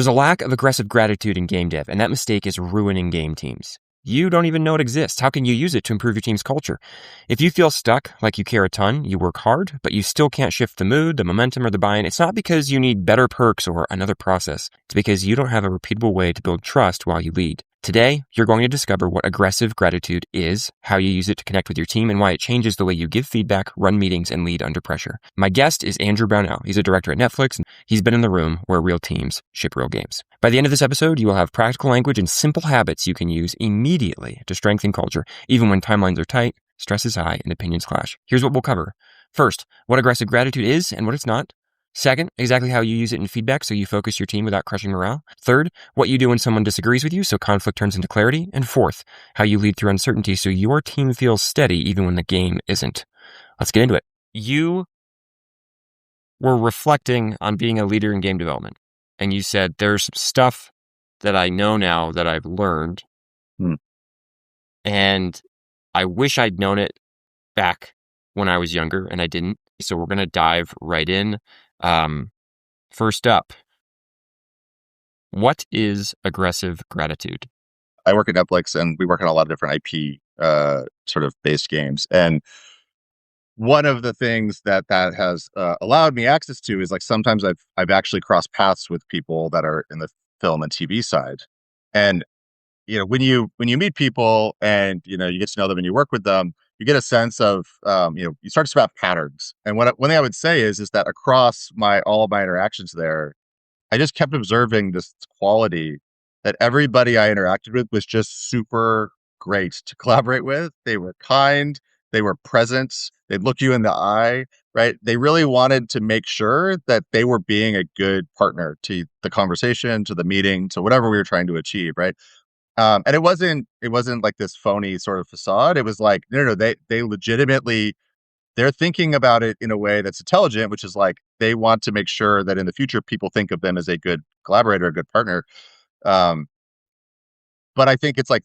There's a lack of aggressive gratitude in game dev, and that mistake is ruining game teams. You don't even know it exists. How can you use it to improve your team's culture? If you feel stuck, like you care a ton, you work hard, but you still can't shift the mood, the momentum, or the buy-in, it's not because you need better perks or another process. It's because you don't have a repeatable way to build trust while you lead. Today, you're going to discover what aggressive gratitude is, how you use it to connect with your team, and why it changes the way you give feedback, run meetings, and lead under pressure. My guest is Andrew Brownell. He's a director at Netflix, and he's been in the room where real teams ship real games. By the end of this episode, you will have practical language and simple habits you can use immediately to strengthen culture, even when timelines are tight, stress is high, and opinions clash. Here's what we'll cover. First, what aggressive gratitude is and what it's not. Second, exactly how you use it in feedback so you focus your team without crushing morale. Third, what you do when someone disagrees with you so conflict turns into clarity. And fourth, how you lead through uncertainty so your team feels steady even when the game isn't. Let's get into it. You were reflecting on being a leader in game development, and you said there's stuff that I know now that I've learned, and I wish I'd known it back when I was younger, and I didn't. So we're going to dive right in. First up, what is aggressive gratitude? I work at Netflix and we work on a lot of different IP sort of based games. And one of the things that has allowed me access to is like sometimes I've actually crossed paths with people that are in the film and TV side. And when you meet people and you get to know them and you work with them, you get a sense of you start to spot patterns. And one thing I would say is that across all of my interactions there, I just kept observing this quality that everybody I interacted with was just super great to collaborate with. They were kind, they were present, they'd look you in the eye, right? They really wanted to make sure that they were being a good partner to the conversation, to the meeting, to whatever we were trying to achieve, right? And it wasn't like this phony sort of facade. It was like, no, they legitimately, they're thinking about it in a way that's intelligent, which is like, they want to make sure that in the future, people think of them as a good collaborator, a good partner. But I think it's like,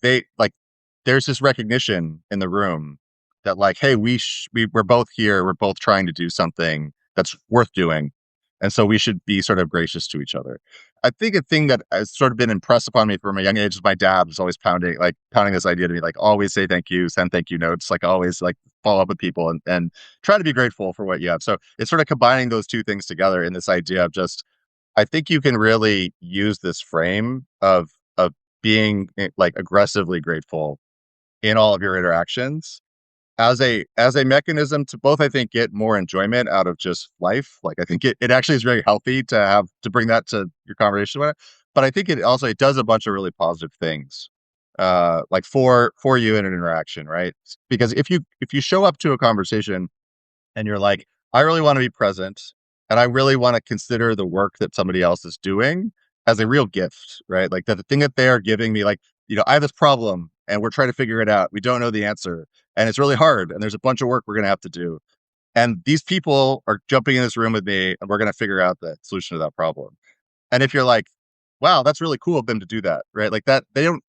there's this recognition in the room that like, hey, we're both here. We're both trying to do something that's worth doing. And so we should be sort of gracious to each other. I think a thing that has sort of been impressed upon me from a young age is my dad was always pounding this idea to me, like always say thank you, send thank you notes, like always like follow up with people and try to be grateful for what you have. So it's sort of combining those two things together in this idea of just, I think you can really use this frame of being like aggressively grateful in all of your interactions as a mechanism to both, I think, get more enjoyment out of just life. Like I think it actually is very healthy to bring that to your conversation with it. But I think it does a bunch of really positive things, like for you in an interaction, right? Because if you show up to a conversation and you're like, I really want to be present and I really want to consider the work that somebody else is doing as a real gift, right? Like that the thing that they are giving me, like, I have this problem and we're trying to figure it out. We don't know the answer. And it's really hard. And there's a bunch of work we're going to have to do. And these people are jumping in this room with me and we're going to figure out the solution to that problem. And if you're like, wow, that's really cool of them to do that, right? Like that, they don't,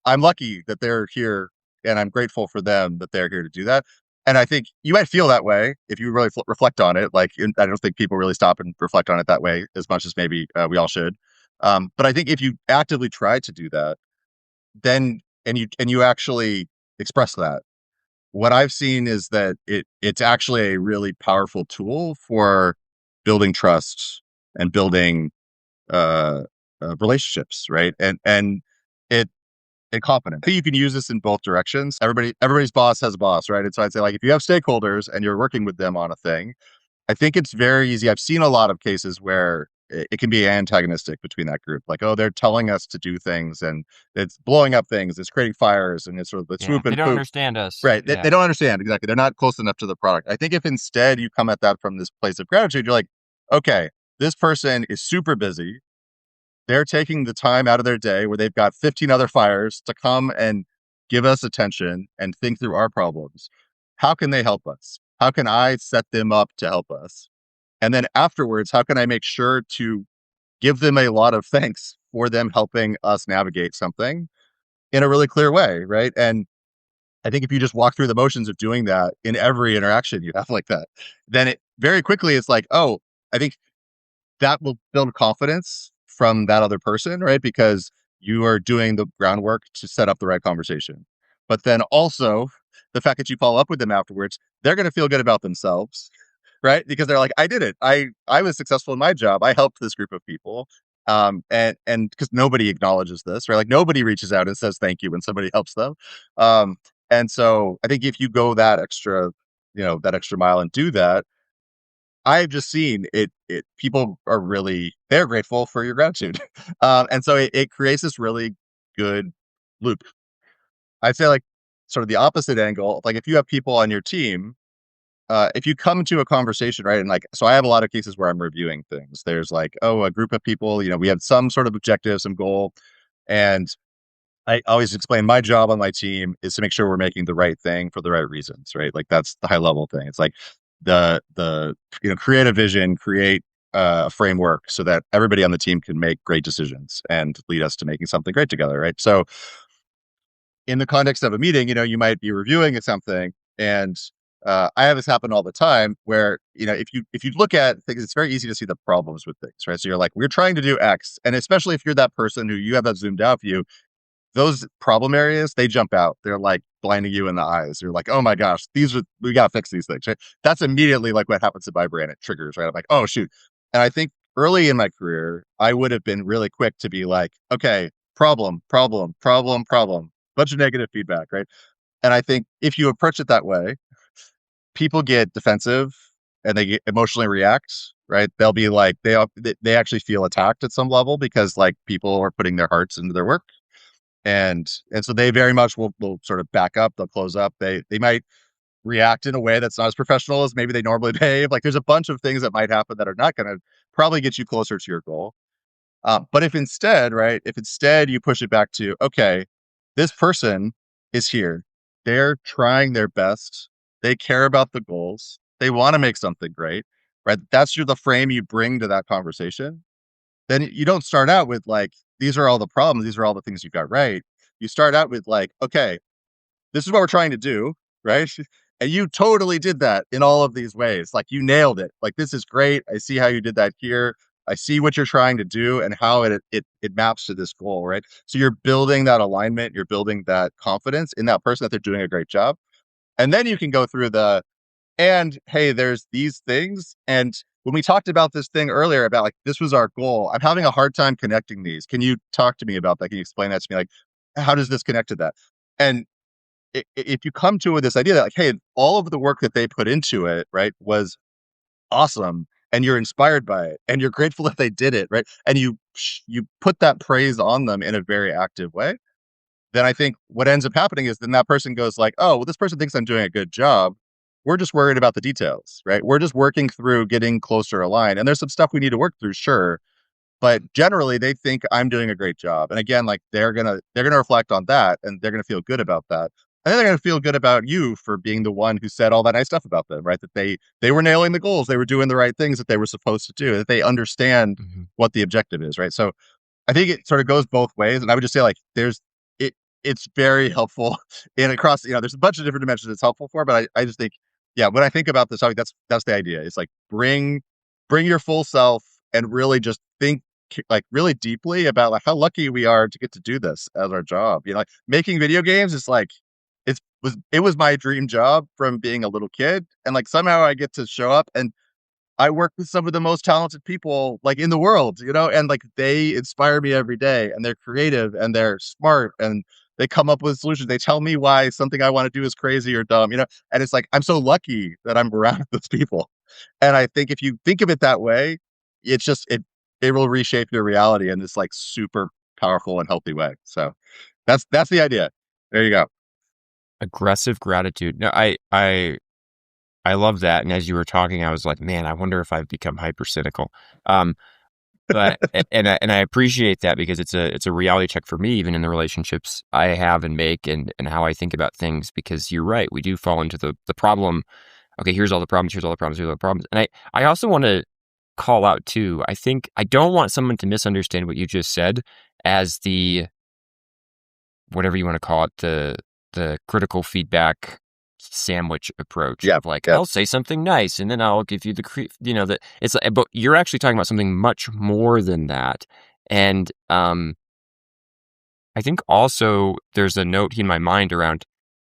I'm lucky that they're here and I'm grateful for them that they're here to do that. And I think you might feel that way if you really reflect on it. Like, I don't think people really stop and reflect on it that way as much as maybe we all should. But I think if you actively try to do that, then, and you actually express that, what I've seen is that it's actually a really powerful tool for building trust and building relationships, right? And confidence. I think you can use this in both directions. Everybody's boss has a boss, right? And so I'd say, like, if you have stakeholders and you're working with them on a thing, I think it's very easy. I've seen a lot of cases where it can be antagonistic between that group. Like, oh, they're telling us to do things and it's blowing up things, it's creating fires, and it's sort of the swoop and they don't poop. understand us. Right. They don't understand. Exactly. They're not close enough to the product. I think if instead you come at that from this place of gratitude, you're like, okay, this person is super busy. They're taking the time out of their day where they've got 15 other fires to come and give us attention and think through our problems. How can they help us? How can I set them up to help us? And then afterwards, how can I make sure to give them a lot of thanks for them helping us navigate something in a really clear way, right? And I think if you just walk through the motions of doing that in every interaction you have like that, then it very quickly it's like, oh, I think that will build confidence from that other person, right? Because you are doing the groundwork to set up the right conversation. But then also the fact that you follow up with them afterwards, they're going to feel good about themselves, right? Because they're like, I did it. I was successful in my job. I helped this group of people. And because nobody acknowledges this, right? Like nobody reaches out and says thank you when somebody helps them. Um, and so I think if you go that extra, that extra mile and do that, I've just seen it people are really, they're grateful for your gratitude. And so it creates this really good loop. I'd say like sort of the opposite angle, like if you have people on your team, if you come to a conversation, right? And like, so I have a lot of cases where I'm reviewing things. There's like, oh, a group of people, we have some sort of objective, some goal. And I always explain my job on my team is to make sure we're making the right thing for the right reasons, right? Like that's the high level thing. It's like the create a vision, create a framework so that everybody on the team can make great decisions and lead us to making something great together, right? So in the context of a meeting, you might be reviewing something, and I have this happen all the time where if you look at things, it's very easy to see the problems with things, right? So you're like, we're trying to do X, and especially if you're that person who you have that zoomed out view, those problem areas, they jump out. They're like blinding you in the eyes. You're like, oh my gosh, we got to fix these things, right? That's immediately like what happens in my brain. It triggers, right? I'm like, oh shoot. And I think early in my career, I would have been really quick to be like, okay, problem, problem, problem, problem, bunch of negative feedback, right? And I think if you approach it that way, people get defensive and they get emotionally react, right? They'll be like, they actually feel attacked at some level because like people are putting their hearts into their work. And so they very much will sort of back up, they'll close up, they might react in a way that's not as professional as maybe they normally behave. Like there's a bunch of things that might happen that are not going to probably get you closer to your goal. But if instead, right, if instead you push it back to, okay, this person is here, they're trying their best, they care about the goals, they want to make something great, right? That's the frame you bring to that conversation. Then you don't start out with like, these are all the problems, these are all the things you got right. You start out with like, okay, this is what we're trying to do, right? And you totally did that in all of these ways. Like you nailed it. Like this is great. I see how you did that here. I see what you're trying to do and how it maps to this goal, right? So you're building that alignment, you're building that confidence in that person that they're doing a great job. And then you can go through and hey, there's these things. And when we talked about this thing earlier about like, this was our goal, I'm having a hard time connecting these. Can you talk to me about that? Can you explain that to me? Like, how does this connect to that? And if you come to this idea that like, hey, all of the work that they put into it, right, was awesome, and you're inspired by it, and you're grateful that they did it, right, and you put that praise on them in a very active way, then I think what ends up happening is then that person goes like, oh, well, this person thinks I'm doing a good job. We're just worried about the details, right? We're just working through getting closer aligned, and there's some stuff we need to work through, sure, but generally they think I'm doing a great job. And again, like they're gonna reflect on that, and they're gonna feel good about that. And then they're gonna feel good about you for being the one who said all that nice stuff about them, right? That they were nailing the goals, they were doing the right things that they were supposed to do, that they understand what the objective is, right? So I think it sort of goes both ways, and I would just say like it's very helpful in across. There's a bunch of different dimensions it's helpful for, but I just think, yeah, when I think about this topic, that's the idea. It's like bring your full self and really just think like really deeply about like how lucky we are to get to do this as our job. Like making video games is like it was my dream job from being a little kid, and like somehow I get to show up and I work with some of the most talented people like in the world, and like they inspire me every day, and they're creative and they're smart and they come up with solutions. They tell me why something I want to do is crazy or dumb, and it's like, I'm so lucky that I'm around those people. And I think if you think of it that way, it's just, it will reshape your reality in this like super powerful and healthy way. So that's the idea. There you go. Aggressive gratitude. No, I love that. And as you were talking, I was like, man, I wonder if I've become hyper cynical. But and I appreciate that because it's a reality check for me, even in the relationships I have and make and how I think about things. Because you're right, we do fall into the problem. Okay, here's all the problems. Here's all the problems. Here's all the problems. And I also want to call out too. I think I don't want someone to misunderstand what you just said as the whatever you want to call it, the critical feedback sandwich approach. Yeah, of like, yeah. I'll say something nice and then I'll give you the it's like, but you're actually talking about something much more than that. And I think also there's a note in my mind around,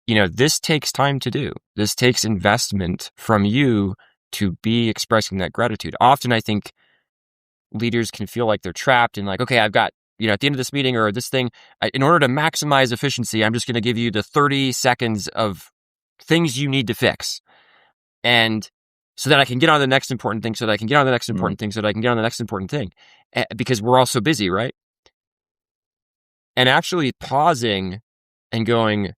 this takes time to do. This takes investment from you to be expressing that gratitude. Often I think leaders can feel like they're trapped and like, okay, I've got, at the end of this meeting or this thing, in order to maximize efficiency, I'm just going to give you the 30 seconds of things you need to fix. And so that I can get on the next important thing, so that I can get on the next important thing, so that I can get on the next important thing. Because we're all so busy, right? And actually pausing and going,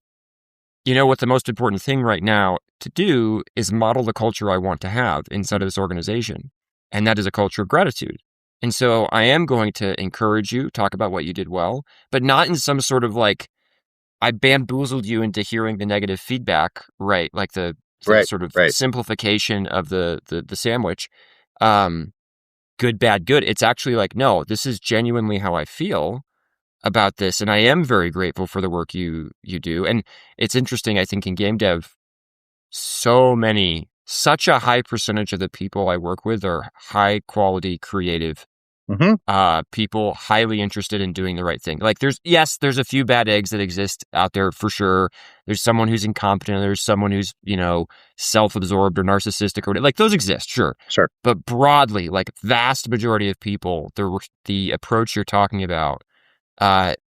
what the most important thing right now to do is model the culture I want to have inside of this organization. And that is a culture of gratitude. And so I am going to encourage you, talk about what you did well, but not in some sort of like, I bamboozled you into hearing the negative feedback, right? Like the sort of simplification of the sandwich. Good, bad, good. It's actually like, no, this is genuinely how I feel about this. And I am very grateful for the work you do. And it's interesting, I think in game dev, such a high percentage of the people I work with are high quality, creative people, highly interested in doing the right thing. Like there's a few bad eggs that exist out there for sure. There's someone who's incompetent. There's someone who's, self-absorbed or narcissistic or like those exist. Sure. But broadly, like vast majority of people, the approach you're talking about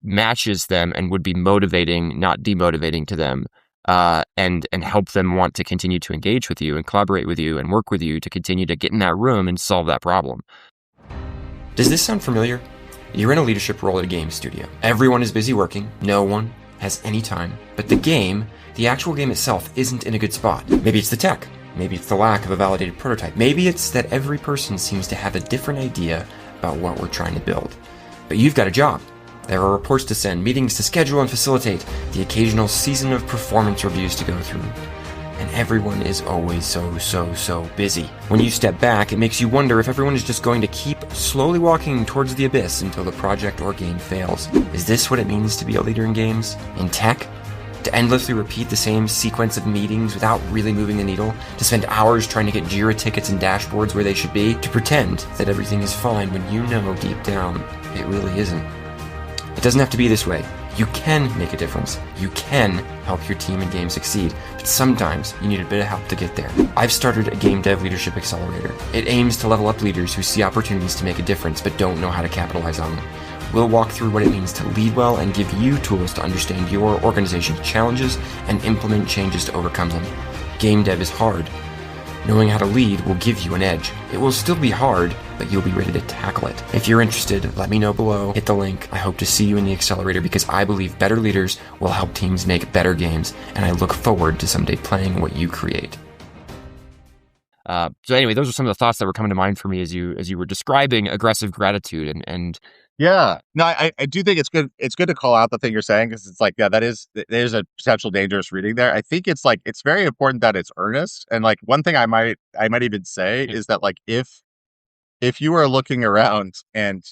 matches them and would be motivating, not demotivating to them. And help them want to continue to engage with you and collaborate with you and work with you to continue to get in that room and solve that problem. Does this sound familiar? You're in a leadership role at a game studio. Everyone is busy working. No one has any time. But the actual game itself isn't in a good spot. Maybe it's the tech. Maybe it's the lack of a validated prototype. Maybe it's that every person seems to have a different idea about what we're trying to build. But you've got a job. There are reports to send, meetings to schedule and facilitate, the occasional season of performance reviews to go through. And everyone is always so busy. When you step back, it makes you wonder if everyone is just going to keep slowly walking towards the abyss until the project or game fails. Is this what it means to be a leader in games? In tech? To endlessly repeat the same sequence of meetings without really moving the needle? To spend hours trying to get Jira tickets and dashboards where they should be? To pretend that everything is fine when you know deep down it really isn't? It doesn't have to be this way. You can make a difference. You can help your team and game succeed, but sometimes you need a bit of help to get there. I've started a game dev leadership accelerator. It aims to level up leaders who see opportunities to make a difference but don't know how to capitalize on them. We'll walk through what it means to lead well and give you tools to understand your organization's challenges and implement changes to overcome them. Game dev is hard. Knowing how to lead will give you an edge. It will still be hard, but you'll be ready to tackle it. If you're interested, let me know below. Hit the link. I hope to see you in the accelerator because I believe better leaders will help teams make better games, and I look forward to someday playing what you create. So anyway, those are some of the thoughts that were coming to mind for me as you were describing aggressive gratitude and yeah, no, I do think it's good. It's good to call out the thing you're saying because it's like, yeah, there's a potential dangerous reading there. I think it's like it's very important that it's earnest. And like one thing I might even say is that like if you are looking around and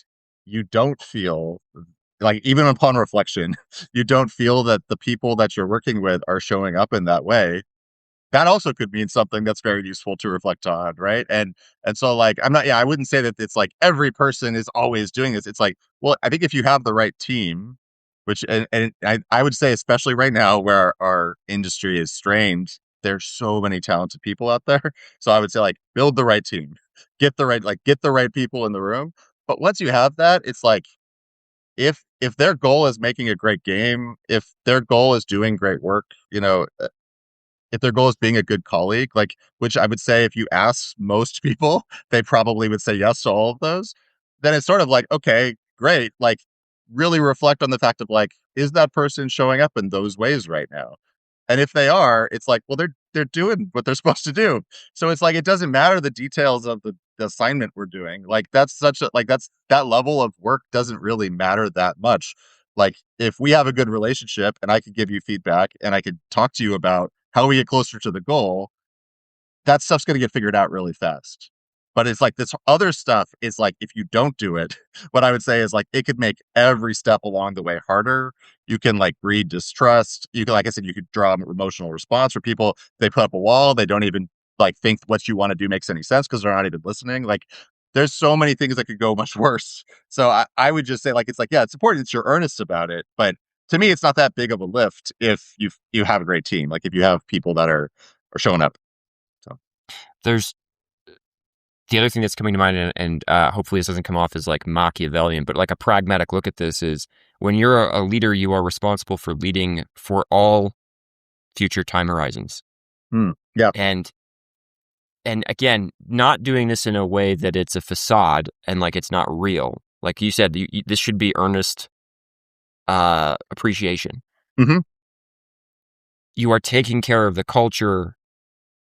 you don't feel like even upon reflection, you don't feel that the people that you're working with are showing up in that way, that also could mean something that's very useful to reflect on, right? And so like I wouldn't say that it's like every person is always doing this. It's like, well, I think if you have the right team, which and I would say especially right now where our industry is strained, there's so many talented people out there. So I would say like build the right team, get the right people in the room. But once you have that, it's like if their goal is making a great game, if their goal is doing great work, if their goal is being a good colleague, like, which I would say if you ask most people, they probably would say yes to all of those, then it's sort of like, okay, great. Like, really reflect on the fact of like, is that person showing up in those ways right now? And if they are, it's like, well, they're doing what they're supposed to do. So it's like, it doesn't matter the details of the assignment we're doing. Like, that level of work doesn't really matter that much. Like, if we have a good relationship and I could give you feedback and I could talk to you about how we get closer to the goal, that stuff's going to get figured out really fast. But it's like this other stuff is like, if you don't do it, what I would say is like, it could make every step along the way harder. You can like breed distrust. You can, like I said, you could draw an emotional response for people. They put up a wall. They don't even like think what you want to do makes any sense because they're not even listening. Like there's so many things that could go much worse. So I would just say like it's like, yeah, it's important that you're earnest about it, but to me it's not that big of a lift if you have a great team. Like if you have people that are showing up. So There's the other thing that's coming to mind, and hopefully this doesn't come off as like Machiavellian, but like a pragmatic look at this is when you're a leader, you are responsible for leading for all future time horizons. Yeah. And again, not doing this in a way that it's a facade and like it's not real. Like you said, this should be earnest appreciation. Mm-hmm. You are taking care of the culture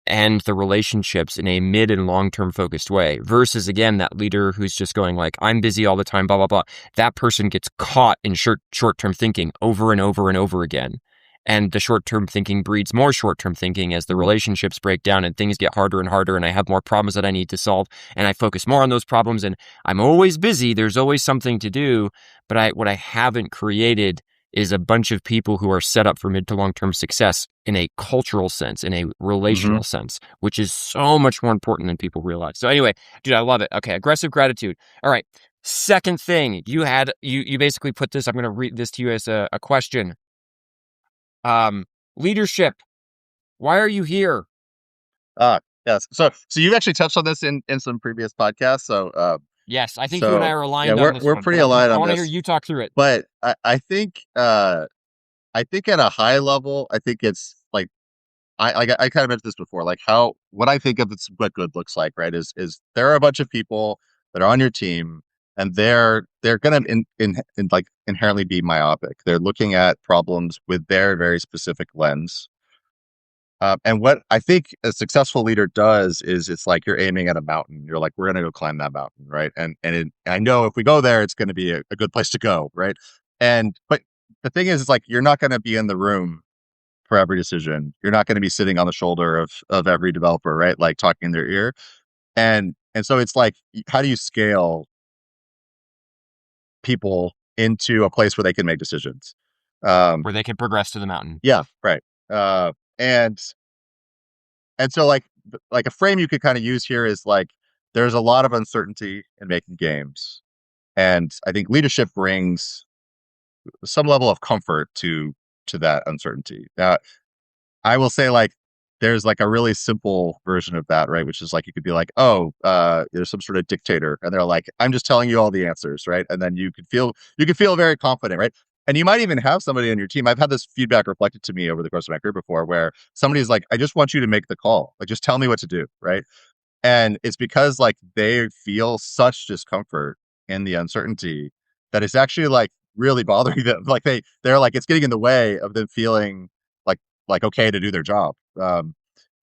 and the relationships in a mid and long-term focused way versus, again, that leader who's just going like, I'm busy all the time, blah, blah, blah. That person gets caught in short-term thinking over and over and over again. And the short-term thinking breeds more short-term thinking as the relationships break down and things get harder and harder and I have more problems that I need to solve and I focus more on those problems and I'm always busy. There's always something to do. But what I haven't created is a bunch of people who are set up for mid to long-term success in a cultural sense, in a relational sense, which is so much more important than people realize. So anyway, dude, I love it. Okay, aggressive gratitude. All right. Second thing, you basically put this, I'm going to read this to you as a question. Leadership. Why are you here? Yes. So you've actually touched on this in some previous podcasts. So yes, I think you and I are aligned on this. We're pretty aligned on this. I want to hear you talk through it. But I think at a high level, I think it's like I kind of mentioned this before, like what I think of what good looks like, right? Is there are a bunch of people that are on your team and they're gonna like inherently be myopic. They're looking at problems with their very specific lens. And what I think a successful leader does is it's like you're aiming at a mountain. You're like, we're going to go climb that mountain, right? And I know if we go there, it's going to be a good place to go, right? But the thing is, it's like you're not going to be in the room for every decision. You're not going to be sitting on the shoulder of every developer, right? Like talking in their ear. And so it's like, how do you scale people into a place where they can make decisions? Where they can progress to the mountain. Yeah, right. And so like a frame you could kind of use here is like there's a lot of uncertainty in making games, and I think leadership brings some level of comfort to that uncertainty. Now, I will say like there's like a really simple version of that, right? Which is like you could be like, oh, there's some sort of dictator, and they're like, I'm just telling you all the answers, right? And then you could feel very confident, right? And you might even have somebody on your team. I've had this feedback reflected to me over the course of my career before, where somebody's like, I just want you to make the call, like just tell me what to do, right? And it's because like they feel such discomfort in the uncertainty that it's actually like really bothering them. Like they're like it's getting in the way of them feeling like okay to do their job.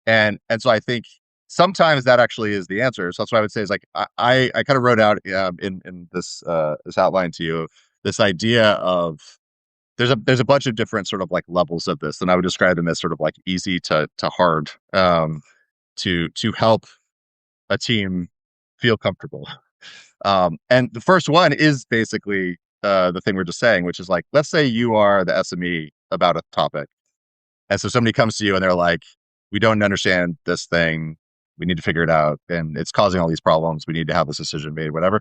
And so I think sometimes that actually is the answer. So that's what I would say is like I kind of wrote out in this this outline to you this idea of there's a bunch of different sort of like levels of this, and I would describe them as sort of like easy to hard to help a team feel comfortable. And the first one is basically the thing we're just saying, which is like, let's say you are the SME about a topic. And so somebody comes to you and they're like, we don't understand this thing. We need to figure it out. And it's causing all these problems. We need to have this decision made, whatever.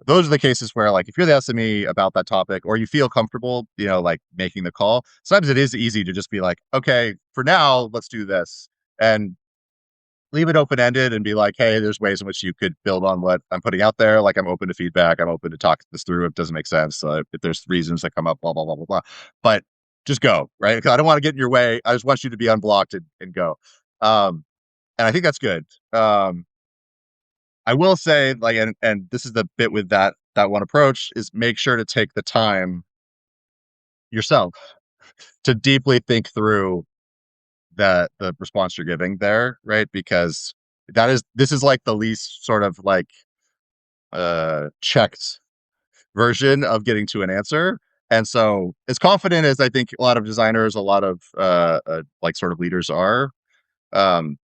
Those are the cases where like, if you're the SME about that topic or you feel comfortable, like making the call, sometimes it is easy to just be like, okay, for now, let's do this. And leave it open-ended and be like, hey, there's ways in which you could build on what I'm putting out there. Like I'm open to feedback. I'm open to talk this through if it doesn't make sense. If there's reasons that come up, blah, blah, blah, blah, blah. But just go, right? Because I don't want to get in your way. I just want you to be unblocked and go. And I think that's good. I will say, like, and this is the bit with that one approach is make sure to take the time yourself to deeply think through the response you're giving there, right? Because this is like the least sort of like checked version of getting to an answer. And so as confident as I think a lot of designers, a lot of like sort of leaders are, it's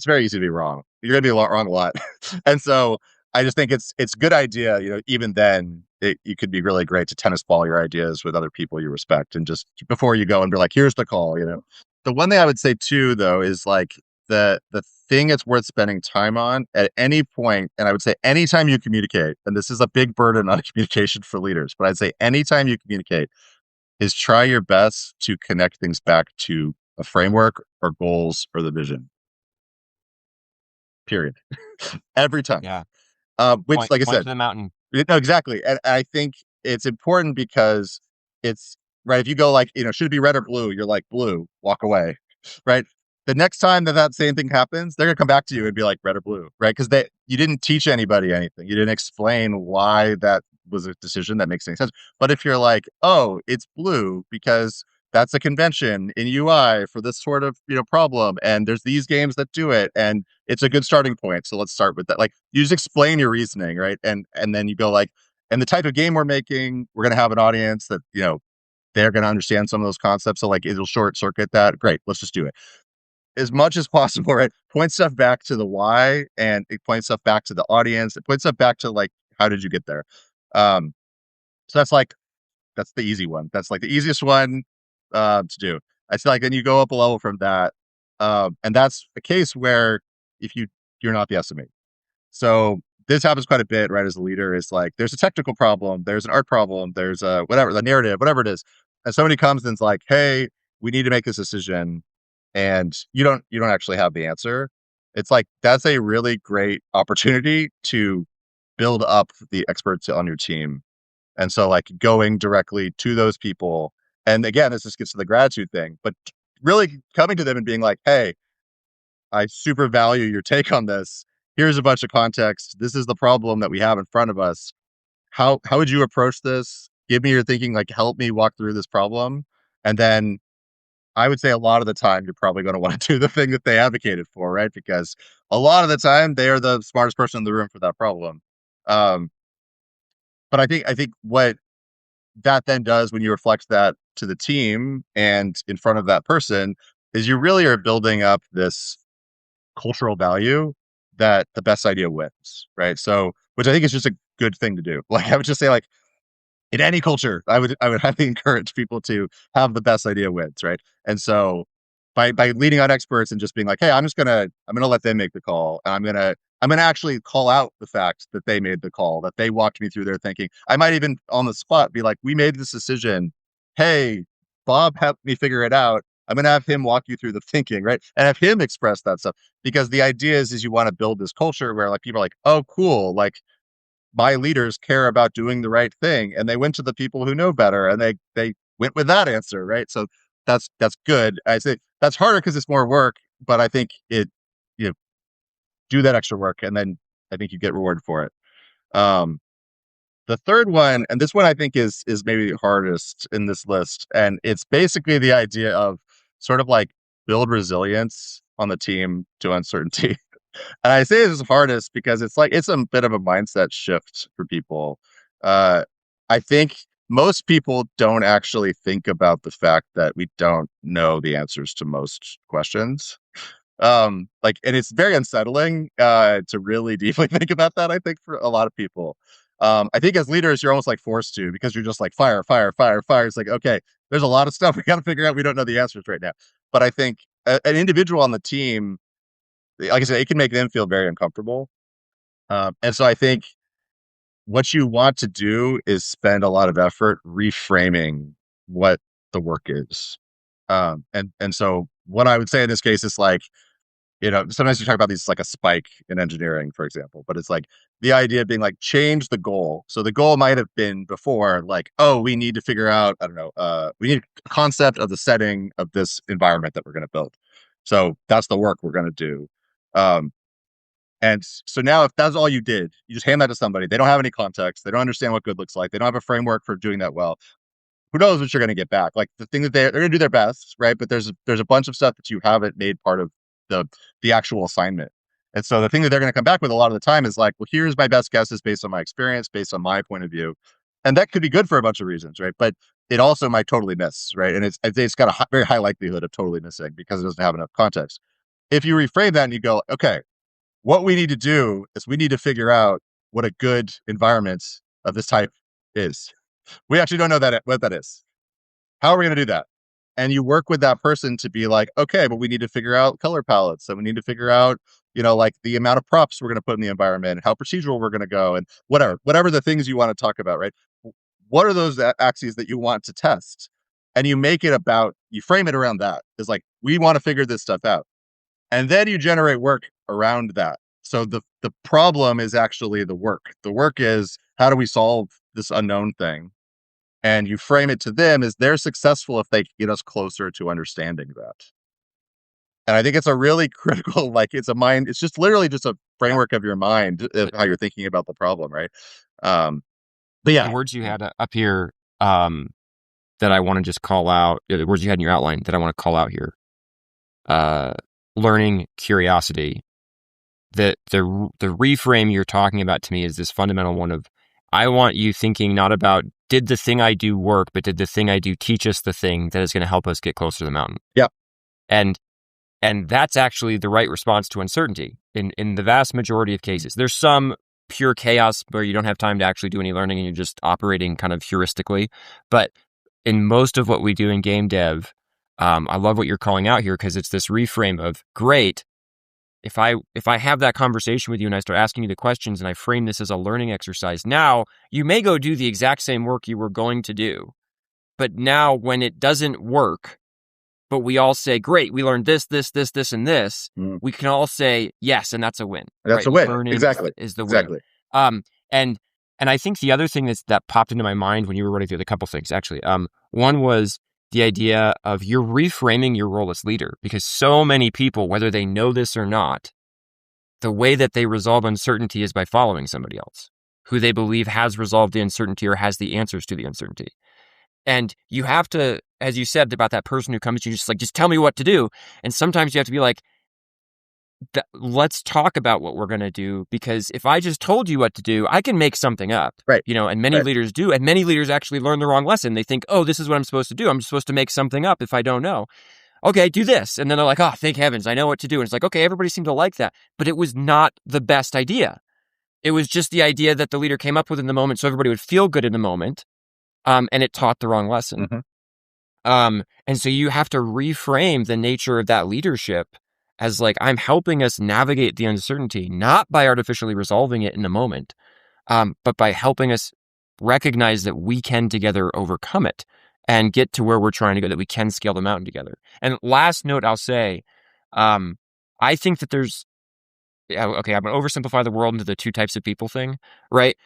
very easy to be wrong. You're gonna be wrong a lot. And so I just think it's a good idea, even then you could be really great to tennis ball your ideas with other people you respect and just before you go and be like, here's the call, The one thing I would say too, though, is like the thing it's worth spending time on at any point, and I would say anytime you communicate, and this is a big burden on communication for leaders, but I'd say anytime you communicate is try your best to connect things back to a framework or goals or the vision. Period. Every time. Yeah. Which, like I Point said, to the mountain. no, exactly. And I think it's important because it's right. If you go like, should it be red or blue? You're like, blue, walk away. Right. The next time that same thing happens, they're gonna come back to you and be like red or blue, right? Because you didn't teach anybody anything. You didn't explain why that was a decision that makes any sense. But if you're like, oh, it's blue because that's a convention in UI for this sort of problem, and there's these games that do it, and it's a good starting point. So let's start with that. Like, you just explain your reasoning, right? And then you go like, and the type of game we're making, we're gonna have an audience that they're gonna understand some of those concepts. So like, it'll short circuit that. Great, let's just do it as much as possible, right? Point stuff back to the why, and it points stuff back to the audience. It points stuff back to like, how did you get there? Um, so that's the easy one. That's like the easiest one to do. I feel like then you go up a level from that, and that's a case where if you're not the estimate. So this happens quite a bit, right? As a leader, is like there's a technical problem, there's an art problem, there's a whatever the narrative, whatever it is, and somebody comes and's like, "Hey, we need to make this decision," and you don't actually have the answer. It's like that's a really great opportunity to build up the experts on your team, and so like going directly to those people, and again, this just gets to the gratitude thing, but really coming to them and being like, "Hey, I super value your take on this. Here's a bunch of context. This is the problem that we have in front of us. How would you approach this? Give me your thinking, like help me walk through this problem." And then I would say a lot of the time you're probably going to want to do the thing that they advocated for, right? Because a lot of the time they are the smartest person in the room for that problem. Um, but I think what that then does when you reflect that to the team and in front of that person is you really are building up this cultural value that the best idea wins, right? So, which I think is just a good thing to do. Like I would just say, like in any culture, I would highly encourage people to have the best idea wins, right? And so, by leading on experts and just being like, hey, I'm gonna let them make the call, and I'm gonna actually call out the fact that they made the call, that they walked me through their thinking. I might even on the spot be like, we made this decision. Hey, Bob helped me figure it out. I'm gonna have him walk you through the thinking, right? And have him express that stuff because the idea is you want to build this culture where like people are like, oh, cool, like my leaders care about doing the right thing, and they went to the people who know better, and they went with that answer, right? So that's good. I say that's harder because it's more work, but I think you know, do that extra work, and then I think you get rewarded for it. Um, the third one, and this one I think is maybe the hardest in this list, and it's basically the idea of sort of like build resilience on the team to uncertainty. And I say this is hardest because it's like it's a bit of a mindset shift for people. Uh, I think most people don't actually think about the fact that we don't know the answers to most questions. Like, and it's very unsettling to really deeply think about that. I think for a lot of people, I think as leaders, you're almost like forced to because you're just like fire, fire, fire, fire. It's like okay, there's a lot of stuff we got to figure out. We don't know the answers right now. But I think an individual on the team, like I said, it can make them feel very uncomfortable. And so I think what you want to do is spend a lot of effort reframing what the work is. And so what I would say in this case is like, sometimes you talk about these like a spike in engineering, for example, but it's like the idea being like change the goal. So the goal might have been before like, oh, we need to figure out, I don't know, we need a concept of the setting of this environment that we're going to build. So that's the work we're going to do. Um, and so now, if that's all you did, you just hand that to somebody. They don't have any context. They don't understand what good looks like. They don't have a framework for doing that well. Who knows what you're going to get back? Like the thing that they're going to do their best, right? But there's a bunch of stuff that you haven't made part of the the actual assignment. And so the thing that they're going to come back with a lot of the time is like, well, here's my best guesses based on my experience, based on my point of view, and that could be good for a bunch of reasons, right? But it also might totally miss, right? And it's got a very high likelihood of totally missing because it doesn't have enough context. If you reframe that and you go, okay, what we need to do is we need to figure out what a good environment of this type is. We actually don't know what that is. How are we going to do that? and you work with that person to be like, okay, but we need to figure out color palettes, and we need to figure out, like the amount of props we're going to put in the environment, and how procedural we're going to go, and whatever the things you want to talk about, right? What are those axes that you want to test? And you frame it around that. It's like, we want to figure this stuff out. And then you generate work around that. So the problem is actually the work. The work is, how do we solve this unknown thing? And you frame it to them as they're successful if they get us closer to understanding that. And I think it's a really critical, it's just literally just a framework of your mind of how you're thinking about the problem, right? But yeah. The words you had up here that I want to just call out, the words you had in your outline that I want to call out here. Learning, curiosity. The reframe you're talking about to me is this fundamental one of, I want you thinking not about, did the thing I do work, but did the thing I do teach us the thing that is going to help us get closer to the mountain? Yeah. And that's actually the right response to uncertainty in the vast majority of cases. There's some pure chaos where you don't have time to actually do any learning and you're just operating kind of heuristically. But in most of what we do in game dev, I love what you're calling out here, because it's this reframe of, great, if I have that conversation with you and I start asking you the questions and I frame this as a learning exercise, now you may go do the exact same work you were going to do. But now when it doesn't work, but we all say, great, we learned this, and this, we can all say, yes, and that's a win. That's a win. Exactly. Is the win. And I think the other thing that popped into my mind when you were running through the couple things, actually, one was the idea of, you're reframing your role as leader, because so many people, whether they know this or not, the way that they resolve uncertainty is by following somebody else who they believe has resolved the uncertainty or has the answers to the uncertainty. And you have to, as you said about that person who comes to you, just tell me what to do. And sometimes you have to be like, let's talk about what we're going to do, because if I just told you what to do, I can make something up. Right. And many leaders do. And many leaders actually learn the wrong lesson. They think, oh, this is what I'm supposed to do. I'm supposed to make something up if I don't know. Okay, do this. And then they're like, oh, thank heavens, I know what to do. And it's like, okay, everybody seemed to like that. But it was not the best idea. It was just the idea that the leader came up with in the moment so everybody would feel good in the moment. And it taught the wrong lesson. Mm-hmm. And so you have to reframe the nature of that leadership as like, I'm helping us navigate the uncertainty, not by artificially resolving it in a moment, but by helping us recognize that we can together overcome it and get to where we're trying to go, that we can scale the mountain together. And last note I'll say, I think that there's, okay, I'm going to oversimplify the world into the two types of people thing, right?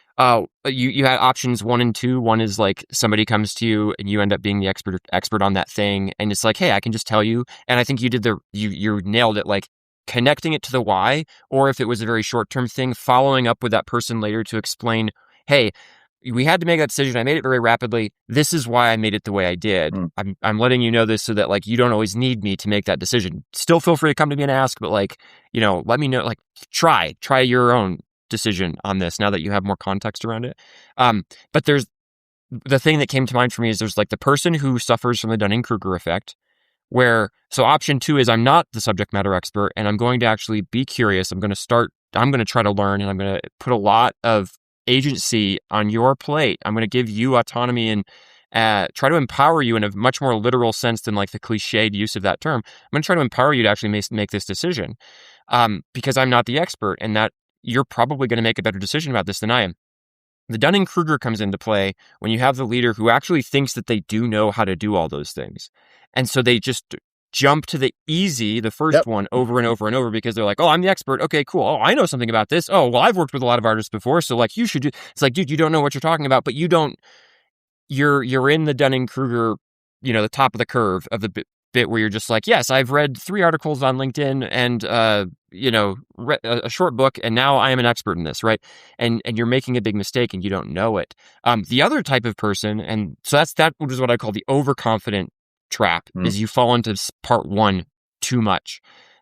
You had options 1 and 2. One is like, somebody comes to you and you end up being the expert on that thing. And it's like, hey, I can just tell you. And I think you did you nailed it, like connecting it to the why, or if it was a very short-term thing, following up with that person later to explain, hey, we had to make that decision. I made it very rapidly. This is why I made it the way I did. I'm letting you know this so that like, you don't always need me to make that decision. Still feel free to come to me and ask, but like, let me know, like try your own decision on this now that you have more context around it. But there's the thing that came to mind for me is there's like the person who suffers from the Dunning-Kruger effect, so option 2 is, I'm not the subject matter expert and I'm going to actually be curious. I'm going to try to learn, and I'm going to put a lot of agency on your plate. I'm going to give you autonomy and try to empower you in a much more literal sense than like the cliched use of that term. I'm going to try to empower you to actually make this decision because I'm not the expert, and that you're probably going to make a better decision about this than I am. The Dunning-Kruger comes into play when you have the leader who actually thinks that they do know how to do all those things. And so they just jump to the first one over and over and over, because they're like, oh, I'm the expert. Okay, cool. Oh, I know something about this. Oh, well, I've worked with a lot of artists before, so like you should do. It's like, dude, you don't know what you're talking about, but you're in the Dunning-Kruger, the top of the curve of the bit where you're just like, yes, I've read 3 articles on LinkedIn and, read a short book, and now I am an expert in this, right? And you're making a big mistake and you don't know it. The other type of person, and so that is what I call the overconfident trap, is you fall into part 1 too much.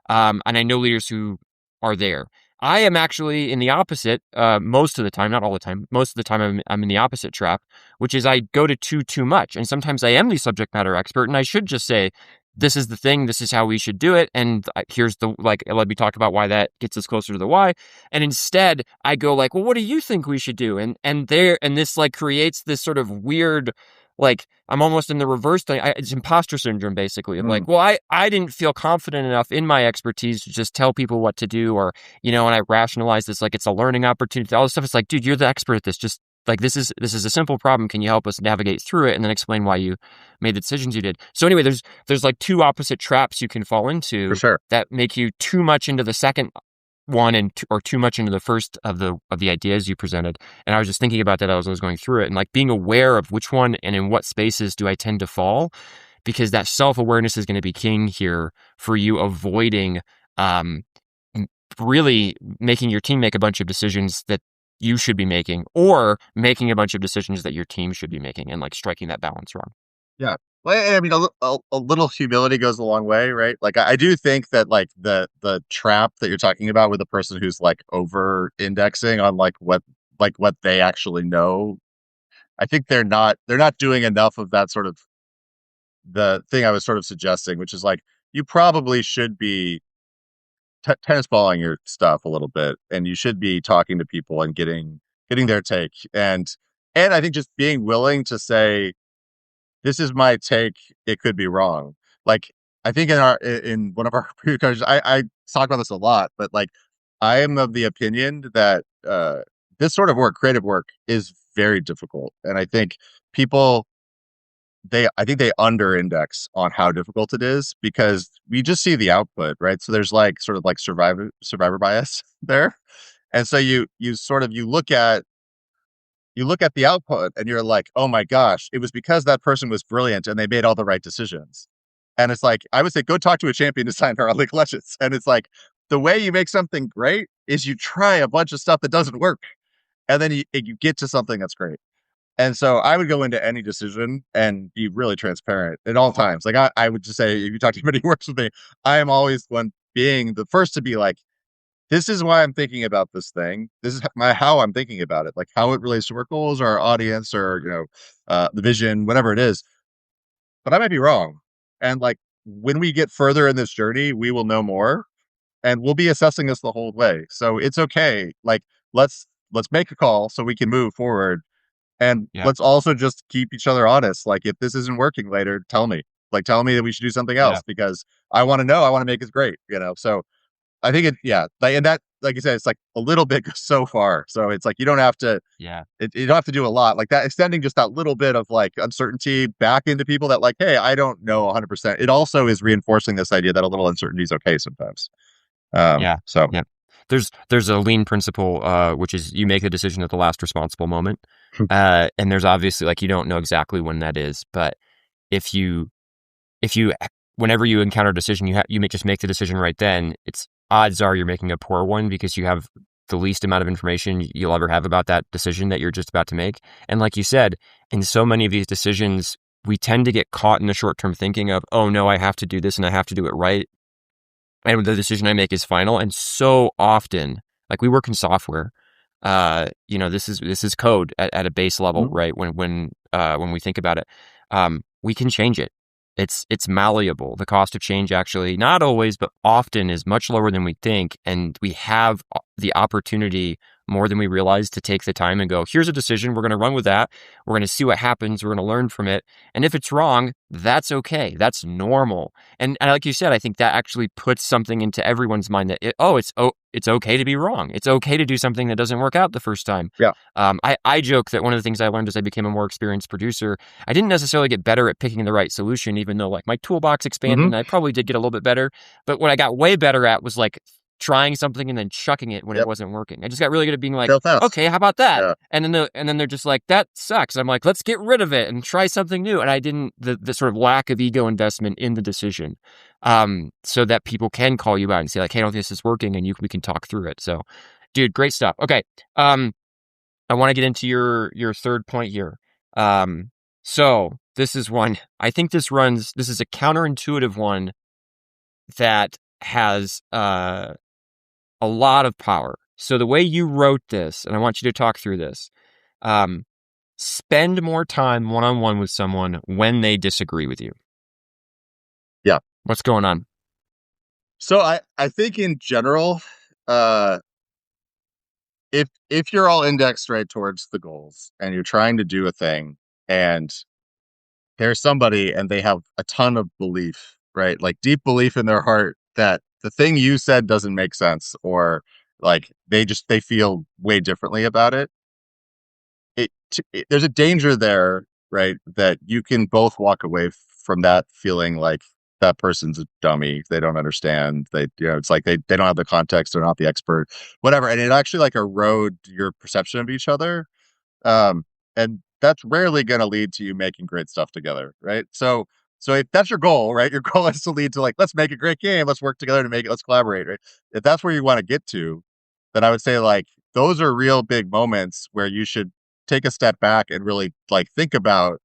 And I know leaders who are there. I am actually in the opposite most of the time, not all the time. Most of the time I'm in the opposite trap, which is I go to 2 too much. And sometimes I am the subject matter expert and I should just say, this is the thing, this is how we should do it. And here's let me talk about why that gets us closer to the why. And instead I go like, well, what do you think we should do? And this like creates this sort of weird like I'm almost in the reverse thing. It's imposter syndrome, basically, of Mm, like, well, I didn't feel confident enough in my expertise to just tell people what to do, or and I rationalize this like it's a learning opportunity. All this stuff. It's like, dude, you're the expert at this. Just like this is a simple problem. Can you help us navigate through it and then explain why you made the decisions you did? So anyway, there's like two opposite traps you can fall for into sure. that make you too much into the second one or too much into the first of the ideas you presented. And I was just thinking about that as I was going through it, and like being aware of which one and in what spaces do I tend to fall, because that self-awareness is going to be king here for you avoiding um, really making your team make a bunch of decisions that you should be making, or making a bunch of decisions that your team should be making, and like striking that balance wrong. Yeah. Well, I mean, a little humility goes a long way, right? Like, I do think that like the trap that you're talking about with a person who's like over indexing on like what they actually know. I think they're not doing enough of that sort of the thing I was sort of suggesting, which is like you probably should be tennis balling your stuff a little bit, and you should be talking to people and getting their take, and I think just being willing to say, this is my take. It could be wrong. Like, I think in one of our previous conversations, I talk about this a lot, but like I am of the opinion that this sort of work, creative work, is very difficult, and I think people I think they under index on how difficult it is because we just see the output, right? So there's like sort of like survivor bias there, and so you sort of you look at the output and you're like, oh my gosh, it was because that person was brilliant and they made all the right decisions. And it's like, I would say, go talk to a champion designer on League of Legends. And it's like, the way you make something great is you try a bunch of stuff that doesn't work. And then you get to something that's great. And so I would go into any decision and be really transparent at all times. Like I would just say, if you talk to anybody who works with me, I am always one being the first to be like, this is why I'm thinking about this thing. This is how I'm thinking about it, like how it relates to our goals, our audience, or the vision, whatever it is. But I might be wrong. And like when we get further in this journey, we will know more, and we'll be assessing this the whole way. So it's okay. Like let's make a call so we can move forward, and Yeah, let's also just keep each other honest. Like if this isn't working later, tell me. Like tell me that we should do something yeah, else because I want to know. I want to make it great. So I think yeah, like, and that, like you said, it's like a little bit goes so far. So it's like you don't have to, yeah. you don't have to do a lot like that. Extending just that little bit of like uncertainty back into people that like, hey, I don't know 100%. It also is reinforcing this idea that a little uncertainty is okay sometimes. Yeah. So Yeah. There's a lean principle, which is you make the decision at the last responsible moment. And there's obviously like you don't know exactly when that is, but if you whenever you encounter a decision, just make the decision right then. It's odds are you're making a poor one because you have the least amount of information you'll ever have about that decision that you're just about to make. And like you said, in so many of these decisions, we tend to get caught in the short-term thinking of, oh no, I have to do this and I have to do it right, and the decision I make is final. And so often, like we work in software, this is code at a base level, mhm. right? When we think about it, we can change it. It's malleable. The cost of change actually, not always, but often, is much lower than we think, and we have the opportunity more than we realize to take the time and go, here's a decision. We're going to run with that. We're going to see what happens. We're going to learn from it. And if it's wrong, that's okay. That's normal. And like you said, I think that actually puts something into everyone's mind that it's okay to be wrong. It's okay to do something that doesn't work out the first time. Yeah. I joke that one of the things I learned as I became a more experienced producer, I didn't necessarily get better at picking the right solution, even though like my toolbox expanded Hmm. and I probably did get a little bit better. But what I got way better at was like trying something and then chucking it when it Yep. wasn't working. I just got really good at being like, Fail fast. okay, how about that? Yeah. And then they're just like, that sucks. I'm like, let's get rid of it and try something new. And I didn't the sort of lack of ego investment in the decision, so that people can call you out and say like, hey, I don't think this is working, and we can talk through it. So, dude, great stuff. Okay, I want to get into your third point here. So this is one I think this is a counterintuitive one that has a lot of power. So the way you wrote this, and I want you to talk through this, um, spend more time one-on-one with someone when they disagree with you. Yeah. What's going on? So I think in general, uh, if you're all indexed right towards the goals and you're trying to do a thing and there's somebody and they have a ton of belief, right? Like deep belief in their heart that the thing you said doesn't make sense, or like they feel way differently about it. There's a danger there, right? That you can both walk away from that feeling like that person's a dummy. They don't understand. It's like they don't have the context. They're not the expert, whatever. And it actually like erode your perception of each other. Um, and that's rarely going to lead to you making great stuff together, right? So if that's your goal, right? Your goal is to lead to like, let's make a great game. Let's work together to make it. Let's collaborate, right? If that's where you want to get to, then I would say like those are real big moments where you should take a step back and really like think about,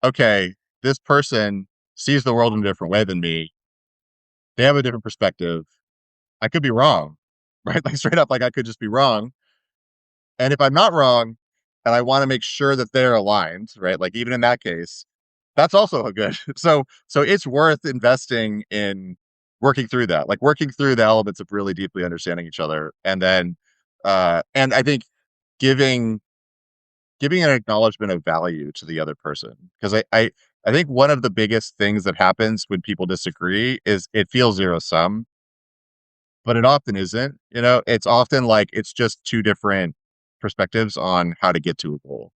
okay, this person sees the world in a different way than me. They have a different perspective. I could be wrong, right? Like straight up, like I could just be wrong. And if I'm not wrong, and I want to make sure that they're aligned, right? Like even in that case, that's also a good. So it's worth investing in working through that, like working through the elements of really deeply understanding each other, and then and I think giving giving an acknowledgement of value to the other person, because I think one of the biggest things that happens when people disagree is it feels zero sum, but it often isn't. It's often like it's just two different perspectives on how to get to a goal.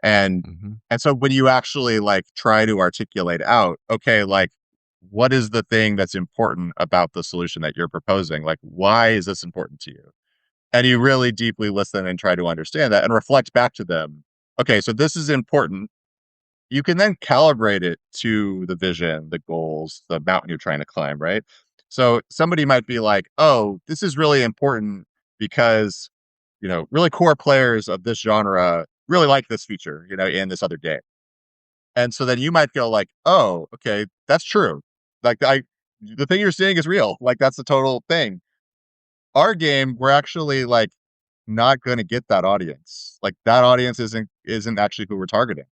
And Hmm. and so when you actually like try to articulate out, okay, like what is the thing that's important about the solution that you're proposing? Like why is this important to you? And you really deeply listen and try to understand that and reflect back to them. Okay, so this is important. You can then calibrate it to the vision, the goals, the mountain you're trying to climb, right? So somebody might be like, "Oh, this is really important because, really core players of this genre really like this feature, in this other game." And so then you might go like, "Oh, okay, that's true. Like the thing you're seeing is real. Like that's the total thing." Our game, we're actually like not going to get that audience. Like that audience isn't actually who we're targeting.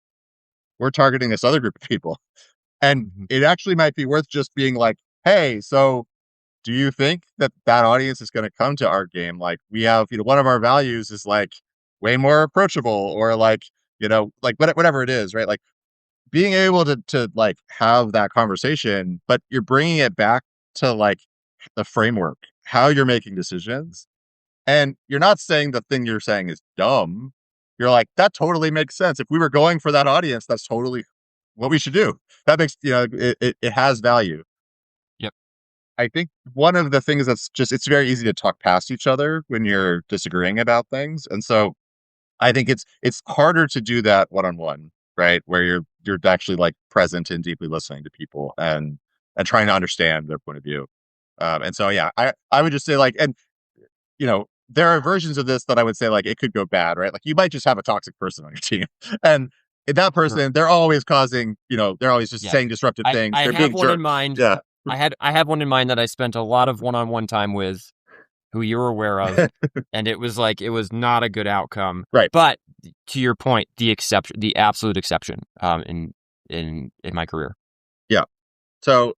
We're targeting this other group of people. And Hmm. it actually might be worth just being like, "Hey, so do you think that that audience is going to come to our game? Like we have, one of our values is like way more approachable, or like, like whatever it is, right? Like being able to like have that conversation, but you're bringing it back to like the framework, how you're making decisions. And you're not saying the thing you're saying is dumb. You're like, that totally makes sense. If we were going for that audience, that's totally what we should do. That makes, it has value. Yep. I think one of the things that's just, it's very easy to talk past each other when you're disagreeing about things. And so I think it's harder to do that one on one, right? Where you're actually like present and deeply listening to people and trying to understand their point of view. And so yeah, I would just say like, and there are versions of this that I would say like it could go bad, right? Like you might just have a toxic person on your team, and that Sure. person, they're always causing, they're always just Yeah. saying disruptive things. I They're have being one in jerks. mind. Yeah, I have one in mind that I spent a lot of one-on-one time with, who you're aware of, and it was not a good outcome. right. But to your point, the absolute exception, in my career. Yeah. So,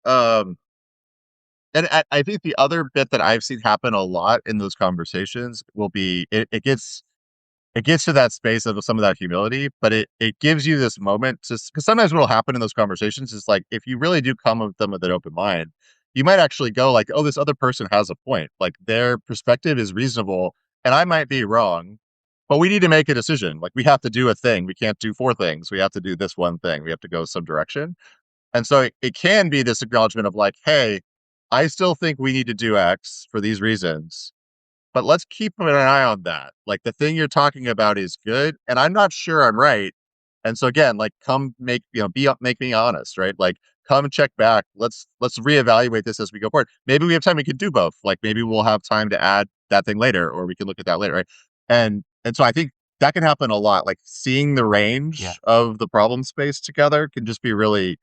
and I think the other bit that I've seen happen a lot in those conversations will be it gets to that space of some of that humility, but it gives you this moment to, because sometimes what will happen in those conversations is like if you really do come with them with an open mind, you might actually go like, oh, this other person has a point. Like their perspective is reasonable, and I might be wrong, but we need to make a decision. Like we have to do a thing. We can't do four things. We have to do this one thing. We have to go some direction. And so it can be this acknowledgement of like, hey, I still think we need to do X for these reasons, but let's keep an eye on that. Like the thing you're talking about is good, and I'm not sure I'm right. And so again, like come make make me honest, right? Like come check back. Let's reevaluate this as we go forward. Maybe we have time. We can do both. Like maybe we'll have time to add that thing later, or we can look at that later, right? And so I think that can happen a lot. Like seeing the Yeah. range of the problem space together can just be really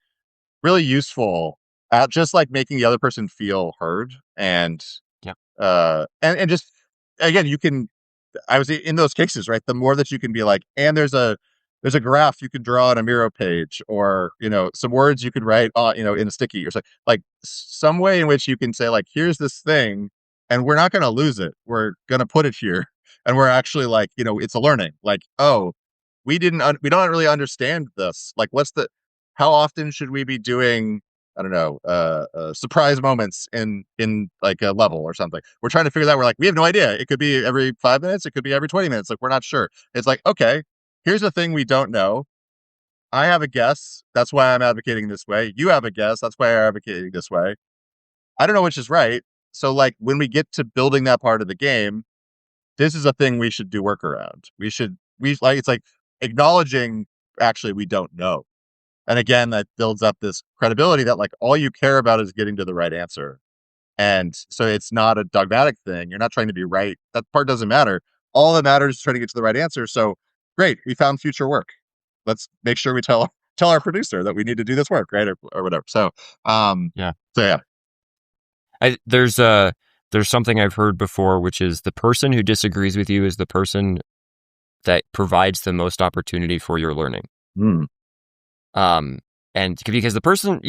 really useful at just like making the other person feel heard Yeah. and just again you can I was in those cases, right? The more that you can be like, and there's a graph you can draw on a Miro page, or some words you could write, in a sticky, or something like some way in which you can say like, here's this thing, and we're not going to lose it. We're going to put it here, and we're actually like, it's a learning. Like, oh, we don't really understand this. Like, how often should we be doing, I don't know, surprise moments in like a level or something? We're trying to figure that. We're like, we have no idea. It could be every 5 minutes. It could be every 20 minutes. Like, we're not sure. It's like, okay, here's a thing we don't know. I have a guess. That's why I'm advocating this way. You have a guess. That's why I'm advocating this way. I don't know which is right. So, like, when we get to building that part of the game, this is a thing we should do work around. It's like acknowledging actually we don't know. And again, that builds up this credibility that like all you care about is getting to the right answer. And so it's not a dogmatic thing. You're not trying to be right. That part doesn't matter. All that matters is trying to get to the right answer. So great, we found future work. Let's make sure we tell our producer that we need to do this work, right? Or whatever. So Yeah. so yeah. There's something I've heard before, which is the person who disagrees with you is the person that provides the most opportunity for your learning. And because the person,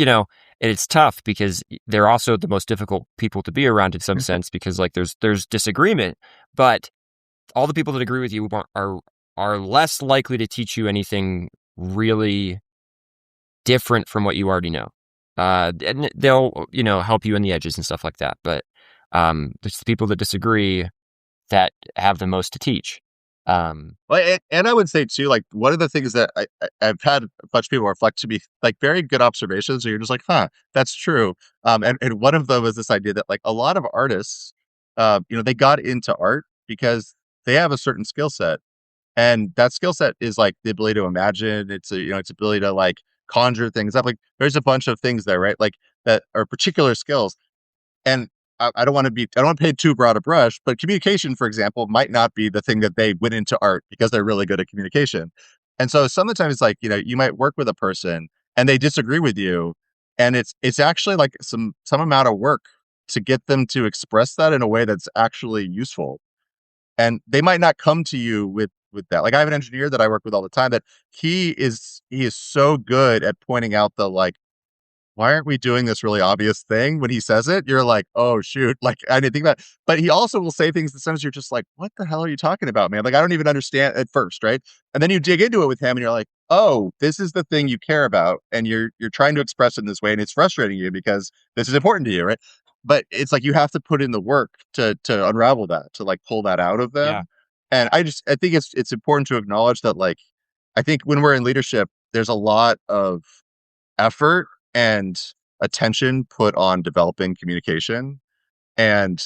it's tough because they're also the most difficult people to be around in some sense, because like there's disagreement, but all the people that agree with you are less likely to teach you anything really different from what you already know. And they'll, help you in the edges and stuff like that. But it's the people that disagree that have the most to teach. Well, and I would say too, like one of the things that I've had a bunch of people reflect to me, like very good observations. So you're just like, huh, that's true. And one of them was this idea that like a lot of artists, they got into art because they have a certain skill set, and that skill set is like the ability to imagine. It's ability to like conjure things up. Like there's a bunch of things there, right? Like that are particular skills. And I don't want to paint too broad a brush, but communication, for example, might not be the thing that they went into art because they're really good at communication. And so sometimes it's like, you might work with a person and they disagree with you. And it's actually like some amount of work to get them to express that in a way that's actually useful. And they might not come to you with that. Like I have an engineer that I work with all the time that he is so good at pointing out the like, why aren't we doing this really obvious thing? When he says it, you're like, oh shoot, like I didn't think about it. But he also will say things that sometimes you're just like, what the hell are you talking about, man? Like I don't even understand at first, right? And then you dig into it with him and you're like, oh, this is the thing you care about. And you're trying to express it in this way, and it's frustrating you because this is important to you, right? But it's like you have to put in the work to unravel that, to like pull that out of them. Yeah. And I think it's important to acknowledge that, like, I think when we're in leadership, there's a lot of effort and attention put on developing communication. And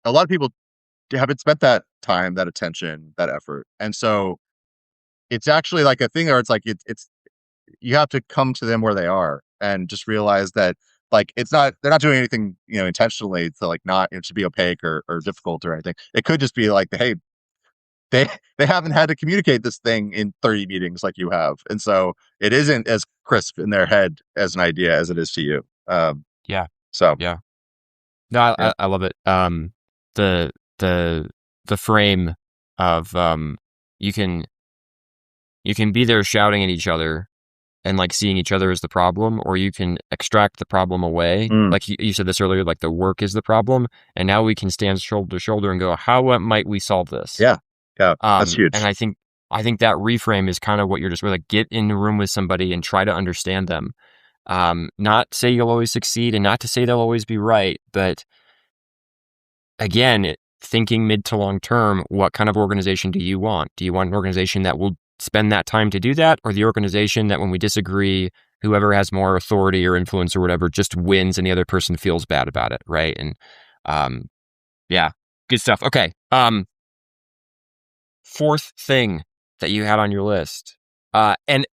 a lot of people haven't spent that time, that attention, that effort. And so it's actually like a thing where it's like, it's you have to come to them where they are and just realize that like, they're not doing anything, intentionally to like not, to be opaque or difficult or anything. It could just be like, hey, they haven't had to communicate this thing in 30 meetings like you have, and so it isn't as crisp in their head as an idea as it is to you. Yeah. So Yeah. No, yeah. I love it. The frame of you can be there shouting at each other and like seeing each other as the problem, or you can extract the problem away. Like you said this earlier, like the work is the problem, and now we can stand shoulder to shoulder and go, how might we solve this? Yeah, that's huge. And I think that reframe is kind of what you're just really like, get in the room with somebody and try to understand them. Not say you'll always succeed and not to say they'll always be right, but again, thinking mid to long term, what kind of organization do you want? Do you want an organization that will spend that time to do that, or the organization that when we disagree, whoever has more authority or influence or whatever just wins and the other person feels bad about it, right? And yeah, good stuff. Okay. Fourth thing that you had on your list, and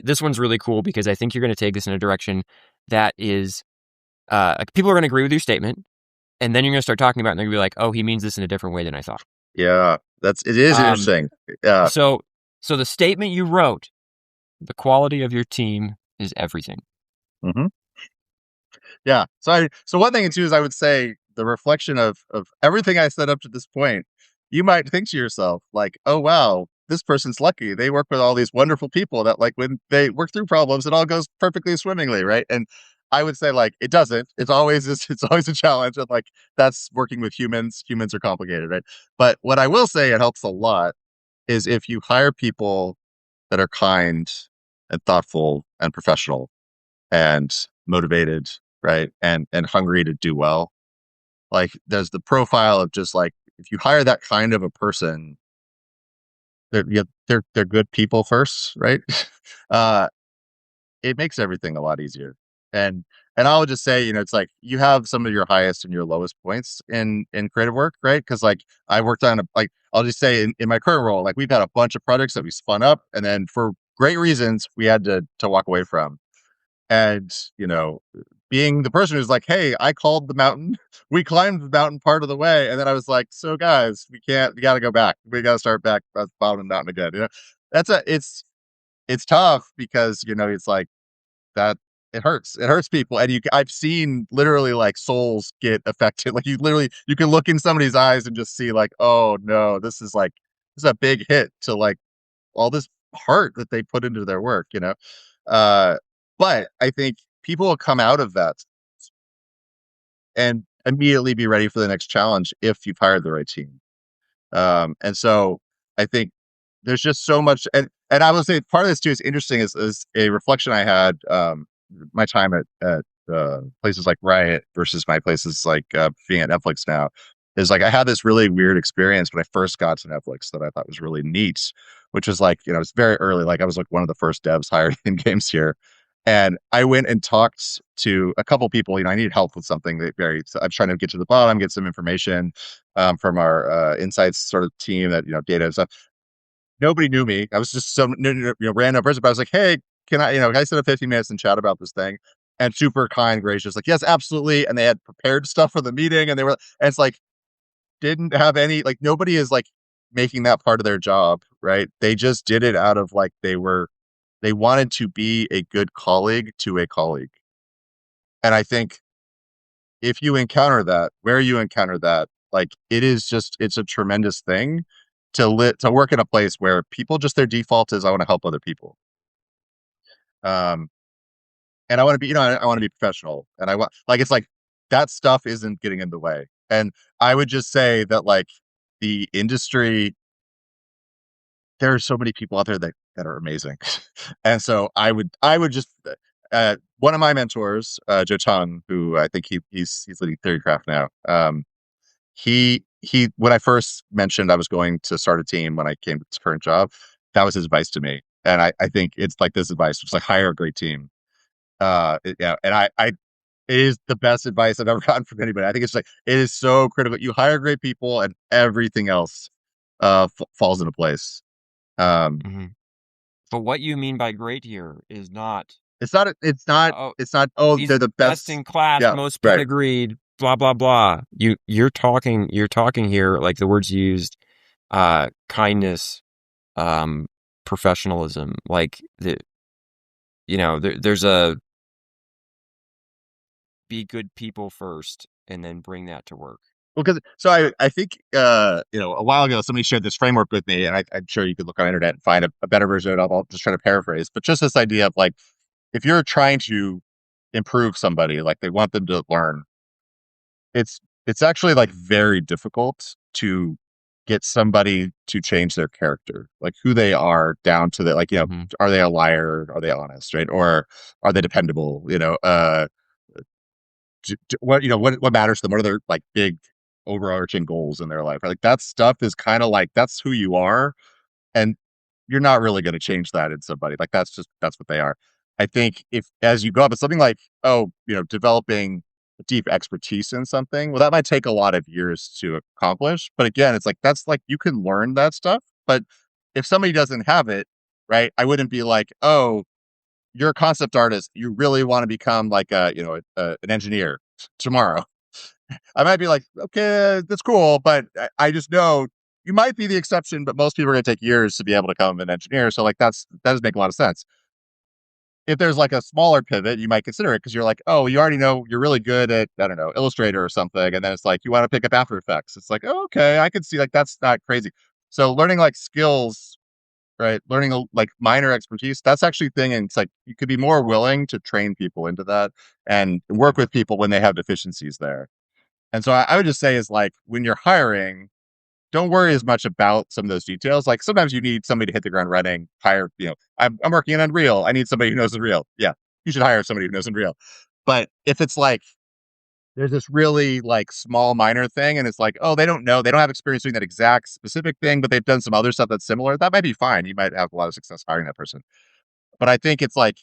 this one's really cool because I think you're going to take this in a direction that is, people are going to agree with your statement, and then you're going to start talking about it and they're going to be like, oh, he means this in a different way than I thought. Yeah, it is interesting. Yeah. So the statement you wrote, the quality of your team is everything. Mm-hmm. Yeah. So one thing too is I would say the reflection of everything I said up to this point, you might think to yourself like, oh wow, this person's lucky. They work with all these wonderful people that like when they work through problems, it all goes perfectly swimmingly, right? And I would say like it doesn't. It's always a challenge, and like that's working with humans. Humans are complicated, right? But what I will say it helps a lot is if you hire people that are kind and thoughtful and professional and motivated, right? And hungry to do well. Like there's the profile of just like if you hire that kind of a person, they're good people first, right? uh it makes everything a lot easier. And and I would just say, it's like you have some of your highest and your lowest points in creative work, right? Because like I worked on like I'll just say in my current role, like we've had a bunch of projects that we spun up and then for great reasons we had to walk away from. And, being the person who's like, hey, I called the mountain, we climbed the mountain part of the way, and then I was like, so guys, we gotta go back. We gotta start back at the bottom of the mountain again. That's a it's tough because it's like that it hurts. It hurts people. And I've seen literally like souls get affected. Like you can look in somebody's eyes and just see like, oh no, this is a big hit to like all this heart that they put into their work. Uh but I think people will come out of that and immediately be ready for the next challenge if you've hired the right team. And so I think there's just so much, and I would say part of this too is interesting is a reflection I had my time at places like Riot versus my places like being at Netflix now is like I had this really weird experience when I first got to Netflix that I thought was really neat, which was like it's very early, like I was like one of the first devs hired in games here. And I went and talked to a couple people. I needed help with something so I'm trying to get to the bottom, get some information from our insights sort of team that data and stuff. Nobody knew me. I was just some random person, but I was like, "Hey, can I set up 15 minutes and chat about this thing?" And super kind, gracious, like, "Yes, absolutely." And they had prepared stuff for the meeting, and and it's like didn't have any like nobody is like making that part of their job, right? They just did it out of like they wanted to be a good colleague to a colleague. And I think if you encounter that, where you encounter that, like it's a tremendous thing to work in a place where people just their default is I want to help other people. Um, and I want to be, I want to be professional and I want like it's like that stuff isn't getting in the way. And I would just say that like the industry, there are so many people out there that are amazing. And so I would just one of my mentors, Joe Tong, who I think he's leading Theorycraft now. He when I first mentioned I was going to start a team when I came to this current job, that was his advice to me. And I think it's like this advice, it's like hire a great team. Yeah, and I it is the best advice I've ever gotten from anybody. I think it's like it is so critical. You hire great people and everything else falls into place. Um Hmm. But what you mean by great here is not, oh, oh, these they're the best best. in class, Yeah, most right. pedigreed, blah blah blah. You're talking here like the words you used, kindness, um, professionalism, like there's a be good people first and then bring that to work. Well, because so I think a while ago somebody shared this framework with me, and I'm sure you could look on the internet and find a better version of it. I'll just try to paraphrase, but just this idea of like if you're trying to improve somebody, like they want them to learn, it's actually like very difficult to get somebody to change their character, like who they are down to the like Hmm. are they a liar? Are they honest? Right? Or are they dependable? What matters to them? What are their like big overarching goals in their life? Like that stuff is kind of like that's who you are, and you're not really going to change that in somebody. Like that's what they are. I think if as you go up, it's something like developing deep expertise in something. Well, that might take a lot of years to accomplish, but again, it's like that's like you can learn that stuff. But if somebody doesn't have it, right, I wouldn't be like, oh, you're a concept artist. You really want to become like an engineer tomorrow. I might be like, okay, that's cool, but I just know you might be the exception, but most people are going to take years to be able to become an engineer. So like that does make a lot of sense. If there's like a smaller pivot, you might consider it because you're like, oh, you already know you're really good at I don't know Illustrator or something, and then it's like you want to pick up After Effects. It's like, oh, okay, I can see like that's not crazy. So learning like skills, right? Learning like minor expertise, that's actually a thing, and it's like you could be more willing to train people into that and work with people when they have deficiencies there. And so I would just say is like when you're hiring, don't worry as much about some of those details. Like sometimes you need somebody to hit the ground running, hire, I'm working in Unreal. I need somebody who knows Unreal. Yeah, you should hire somebody who knows Unreal. But if it's like, there's this really like small minor thing and it's like, oh, they don't know, they don't have experience doing that exact specific thing, but they've done some other stuff that's similar, that might be fine. You might have a lot of success hiring that person. But I think it's like,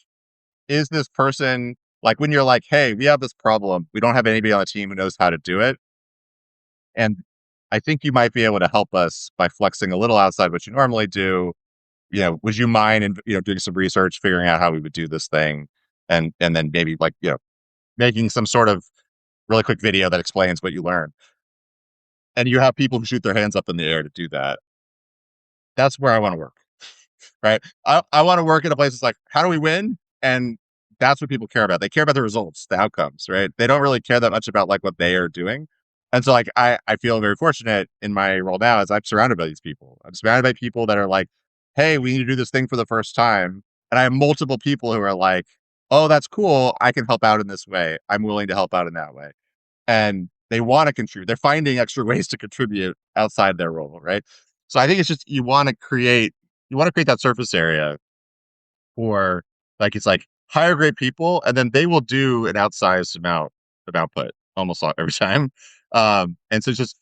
is this person like, when you're like, hey, we have this problem, we don't have anybody on the team who knows how to do it, and I think you might be able to help us by flexing a little outside what you normally do. Would you mind doing some research, figuring out how we would do this thing, and then maybe like making some sort of really quick video that explains what you learned. And you have people who shoot their hands up in the air to do that. That's where I want to work, right? I want to work in a place that's like, how do we win? And that's what people care about. They care about the results, the outcomes, right? They don't really care that much about like what they are doing. And so like, I feel very fortunate in my role now as I'm surrounded by these people. I'm surrounded by people that are like, hey, we need to do this thing for the first time. And I have multiple people who are like, oh, that's cool. I can help out in this way. I'm willing to help out in that way. And they want to contribute. They're finding extra ways to contribute outside their role, right? So I think it's just you want to create that surface area for like, it's like hire great people, and then they will do an outsized amount of output almost every time. And so it's just,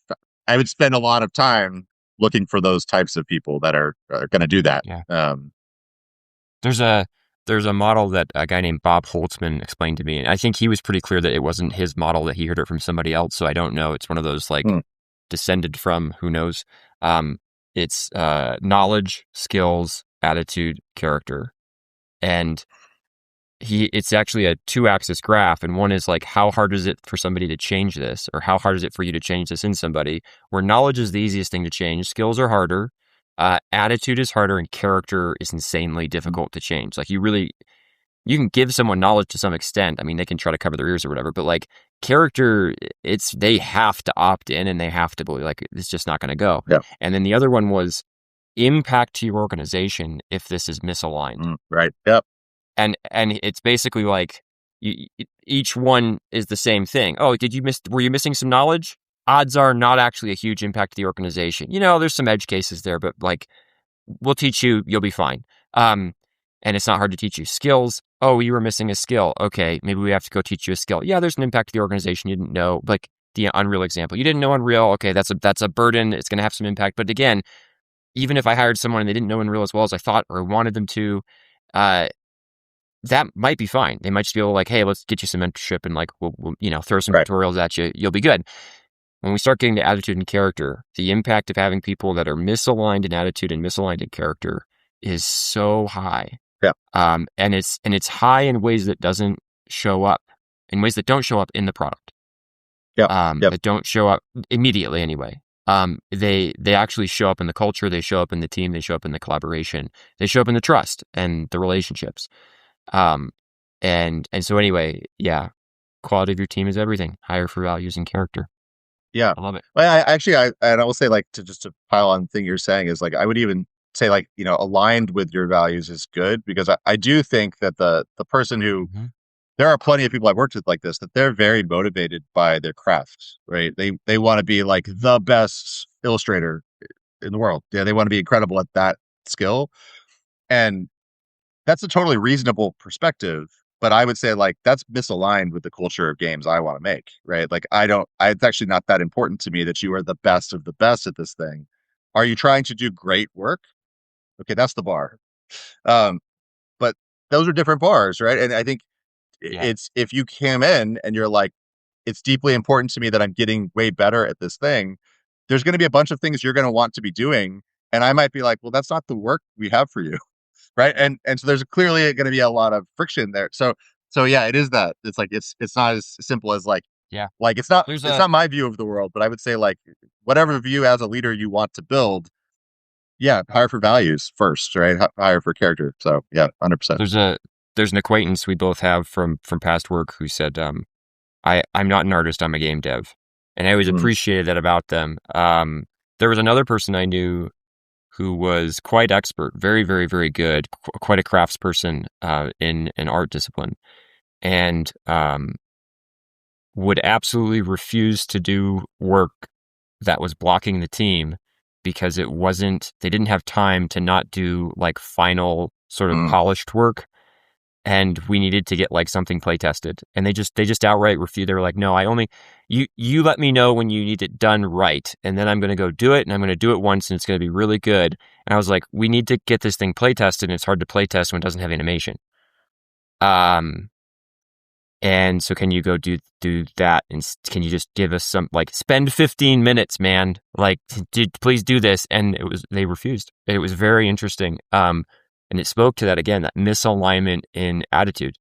I would spend a lot of time looking for those types of people that are going to do that. Yeah. There's a model that a guy named Bob Holtzman explained to me, and I think he was pretty clear that it wasn't his model, that he heard it from somebody else. So I don't know. It's one of those like descended from, who knows. It's knowledge, skills, attitude, character, and it's actually a 2-axis graph, and one is like, how hard is it for somebody to change this, or how hard is it for you to change this in somebody, where knowledge is the easiest thing to change, skills are harder, attitude is harder, and character is insanely difficult to change. Like you can give someone knowledge to some extent. I mean, they can try to cover their ears or whatever, but like character, they have to opt in and they have to believe, like, it's just not going to go. Yeah. And then the other one was impact to your organization if this is misaligned. Right. Yep. And it's basically like each one is the same thing. Oh, were you missing some knowledge? Odds are not actually a huge impact to the organization. There's some edge cases there, but like, we'll teach you, you'll be fine. And it's not hard to teach you. Skills. Oh, you were missing a skill. Okay, maybe we have to go teach you a skill. Yeah, there's an impact to the organization you didn't know. Like the Unreal example. You didn't know Unreal. Okay, that's a burden. It's going to have some impact. But again, even if I hired someone and they didn't know Unreal as well as I thought or wanted them to, that might be fine. They might just be able to like, hey, let's get you some mentorship and like, we'll throw some tutorials at you. You'll be good. When we start getting to attitude and character, the impact of having people that are misaligned in attitude and misaligned in character is so high. Yeah. And it's high in ways that don't show up in the product. Yeah. That don't show up immediately anyway. They actually show up in the culture, they show up in the team, they show up in the collaboration, they show up in the trust and the relationships. And so anyway, yeah, quality of your team is everything. Hire for values and character. Yeah. I love it. Well, I will say, like, to pile on the thing you're saying is like, I would even say like, aligned with your values is good, because I do think that the person who, there are plenty of people I've worked with like this, that they're very motivated by their craft, right? They want to be like the best illustrator in the world. Yeah. They want to be incredible at that skill. And that's a totally reasonable perspective. But I would say like, that's misaligned with the culture of games I want to make, right? Like it's actually not that important to me that you are the best of the best at this thing. Are you trying to do great work? Okay, that's the bar. But those are different bars, right? And I think it's, if you came in and you're like, it's deeply important to me that I'm getting way better at this thing, there's going to be a bunch of things you're going to want to be doing. And I might be like, well, that's not the work we have for you. Right. And so there's clearly going to be a lot of friction there. So yeah, it is that. It's like, it's not as simple as like, like, it's not my view of the world, but I would say like, whatever view as a leader you want to build, hire for values first, right? Hire for character. So yeah, 100%. There's an acquaintance we both have from past work who said, I'm not an artist, I'm a game dev. And I always appreciated that about them. There was another person I knew who was quite expert, very, very, very good, quite a craftsperson in an art discipline, and would absolutely refuse to do work that was blocking the team because they didn't have time to not do like final sort of polished work. And we needed to get like something play tested, and they just outright refused. They were like, "No, you let me know when you need it done right, and then I'm going to go do it, and I'm going to do it once, and it's going to be really good." And I was like, "We need to get this thing play tested, and it's hard to play test when it doesn't have animation." And so can you go do that, and can you just give us some, like, spend 15 minutes, man? Like, please do this. And they refused. It was very interesting. And it spoke to that again, that misalignment in attitude.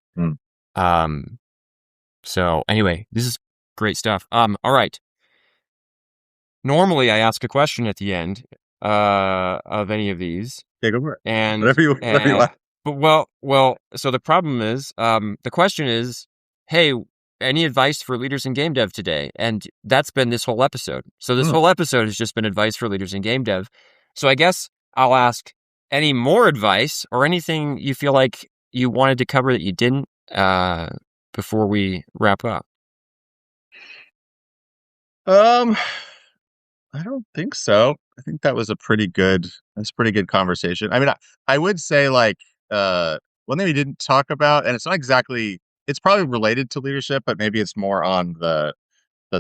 So anyway, this is great stuff. All right. Normally I ask a question at the end of any of these. Yeah, go for it. And whatever you want. But well, so the problem is, the question is, hey, any advice for leaders in game dev today? And that's been this whole episode. So this whole episode has just been advice for leaders in game dev. So I guess I'll ask, any more advice or anything you feel like you wanted to cover that you didn't before we wrap up? I don't think so. I think that was a pretty good conversation. I mean, I would say, like, one thing we didn't talk about, and it's not exactly, it's probably related to leadership, but maybe it's more on the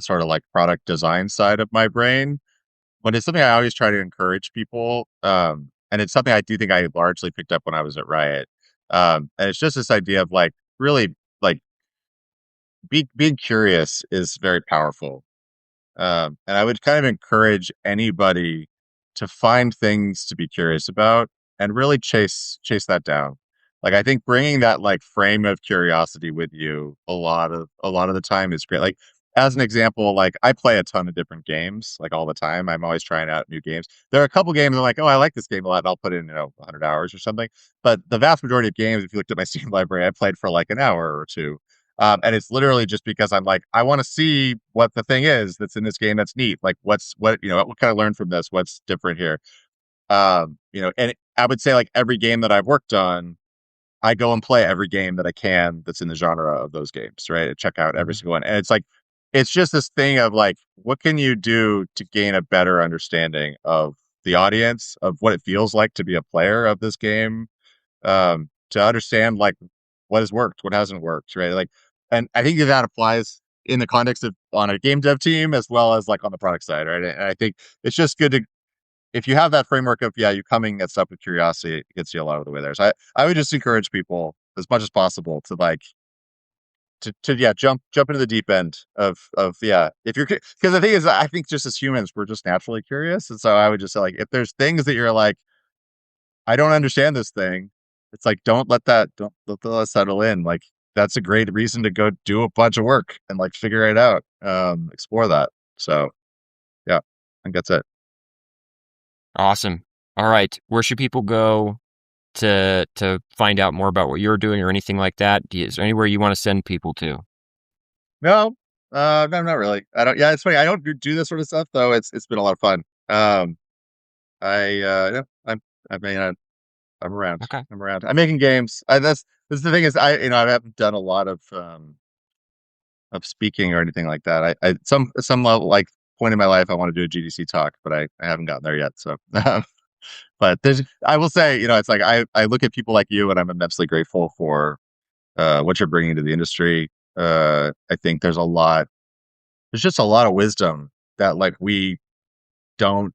sort of like product design side of my brain. But it's something I always try to encourage people. And it's something I do think I largely picked up when I was at Riot. And it's just this idea of, like, really, like, being curious is very powerful. And I would kind of encourage anybody to find things to be curious about and really chase that down. Like, I think bringing that, like, frame of curiosity with you a lot of the time is great. Like, as an example, like, I play a ton of different games, like, all the time. I'm always trying out new games. There are a couple games I'm like, oh, I like this game a lot, and I'll put in, 100 hours or something. But the vast majority of games, if you looked at my Steam library, I played for like an hour or two. And it's literally just because I'm like, I want to see what the thing is that's in this game that's neat. Like, what can I learn from this? What's different here? And I would say, like, every game that I've worked on, I go and play every game that I can that's in the genre of those games, right? And check out every single one. And it's like, it's just this thing of, like, what can you do to gain a better understanding of the audience, of what it feels like to be a player of this game, to understand, like, what has worked, what hasn't worked, right? Like, and I think that applies in the context of on a game dev team as well as, like, on the product side, right? And I think it's just good to, if you have that framework of, you coming at stuff with curiosity, it gets you a lot of the way there. So I would just encourage people as much as possible to, like, jump into the deep end of if you're, because the thing is, I think just as humans, we're just naturally curious. And so I would just say, like, if there's things that you're like, I don't understand this thing, it's like, don't let that settle in. Like, that's a great reason to go do a bunch of work and, like, figure it out, explore that. So yeah, I think that's it. Awesome. All right. Where should people go to find out more about what you're doing or anything like that? Is there anywhere you want to send people to? No, not really. I don't. Yeah, it's funny. I don't do this sort of stuff, though. It's been a lot of fun. I mean, I'm around. Okay. I'm around. I'm making games. That's the thing is, I haven't done a lot of speaking or anything like that. I some level, like, point in my life, I want to do a GDC talk, but I haven't gotten there yet. So, but I will say, it's like, I look at people like you, and I'm immensely grateful for what you're bringing to the industry. I think there's just a lot of wisdom that, like, we're not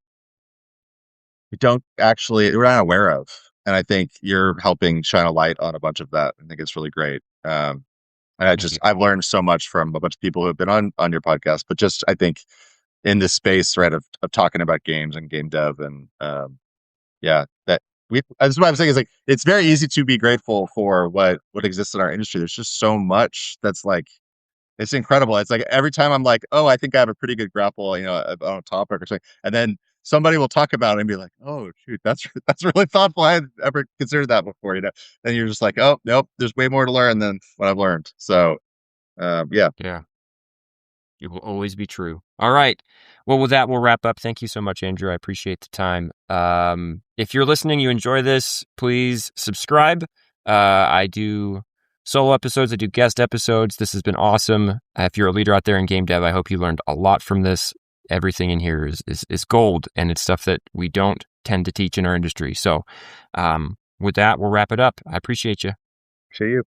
aware of. And I think you're helping shine a light on a bunch of that. I think it's really great. And I've learned so much from a bunch of people who have been on your podcast, but just, I think, in this space, right, of talking about games and game dev, and that's what I'm saying is, like, it's very easy to be grateful for what exists in our industry. There's just so much that's, like, it's incredible. It's like every time I'm like, oh, I think I have a pretty good grapple, on a topic or something, and then somebody will talk about it and be like, oh, shoot, that's really thoughtful. I hadn't ever considered that before, And you're just like, oh, nope, there's way more to learn than what I've learned. So, yeah. It will always be true. All right. Well, with that, we'll wrap up. Thank you so much, Andrew. I appreciate the time. If you're listening, you enjoy this, please subscribe. I do solo episodes. I do guest episodes. This has been awesome. If you're a leader out there in game dev, I hope you learned a lot from this. everything in here is gold, and it's stuff that we don't tend to teach in our industry. So with that, we'll wrap it up. I appreciate you. Appreciate you.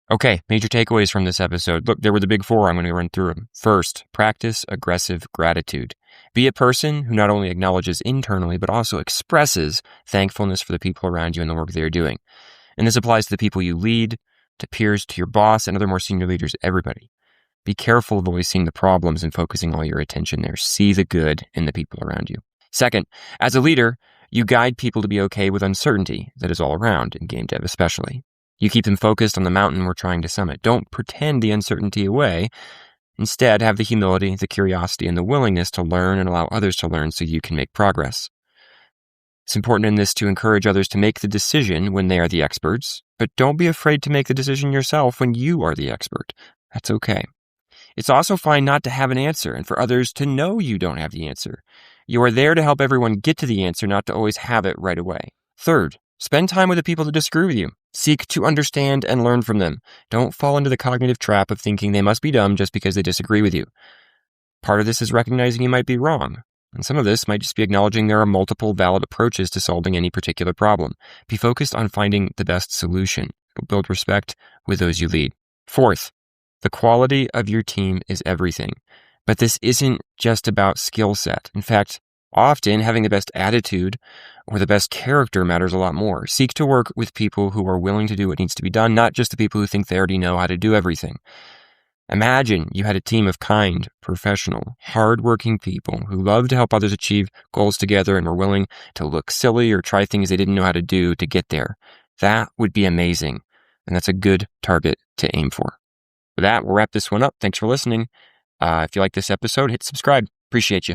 Okay, major takeaways from this episode. Look, there were the big four. I'm going to run through them. First, practice aggressive gratitude. Be a person who not only acknowledges internally, but also expresses thankfulness for the people around you and the work they are doing. And this applies to the people you lead, to peers, to your boss, and other more senior leaders, everybody. Be careful of always seeing the problems and focusing all your attention there. See the good in the people around you. Second, as a leader, you guide people to be okay with uncertainty that is all around, in game dev especially. You keep them focused on the mountain we're trying to summit. Don't pretend the uncertainty away. Instead, have the humility, the curiosity, and the willingness to learn and allow others to learn so you can make progress. It's important in this to encourage others to make the decision when they are the experts, but don't be afraid to make the decision yourself when you are the expert. That's okay. It's also fine not to have an answer and for others to know you don't have the answer. You are there to help everyone get to the answer, not to always have it right away. Third, spend time with the people that disagree with you. Seek to understand and learn from them. Don't fall into the cognitive trap of thinking they must be dumb just because they disagree with you. Part of this is recognizing you might be wrong. And some of this might just be acknowledging there are multiple valid approaches to solving any particular problem. Be focused on finding the best solution. It'll build respect with those you lead. Fourth, the quality of your team is everything. But this isn't just about skill set. In fact, often having the best attitude or the best character matters a lot more. Seek to work with people who are willing to do what needs to be done, not just the people who think they already know how to do everything. Imagine you had a team of kind, professional, hardworking people who love to help others achieve goals together and were willing to look silly or try things they didn't know how to do to get there. That would be amazing, and that's a good target to aim for. With that, we'll wrap this one up. Thanks for listening. If you like this episode, hit subscribe. Appreciate you.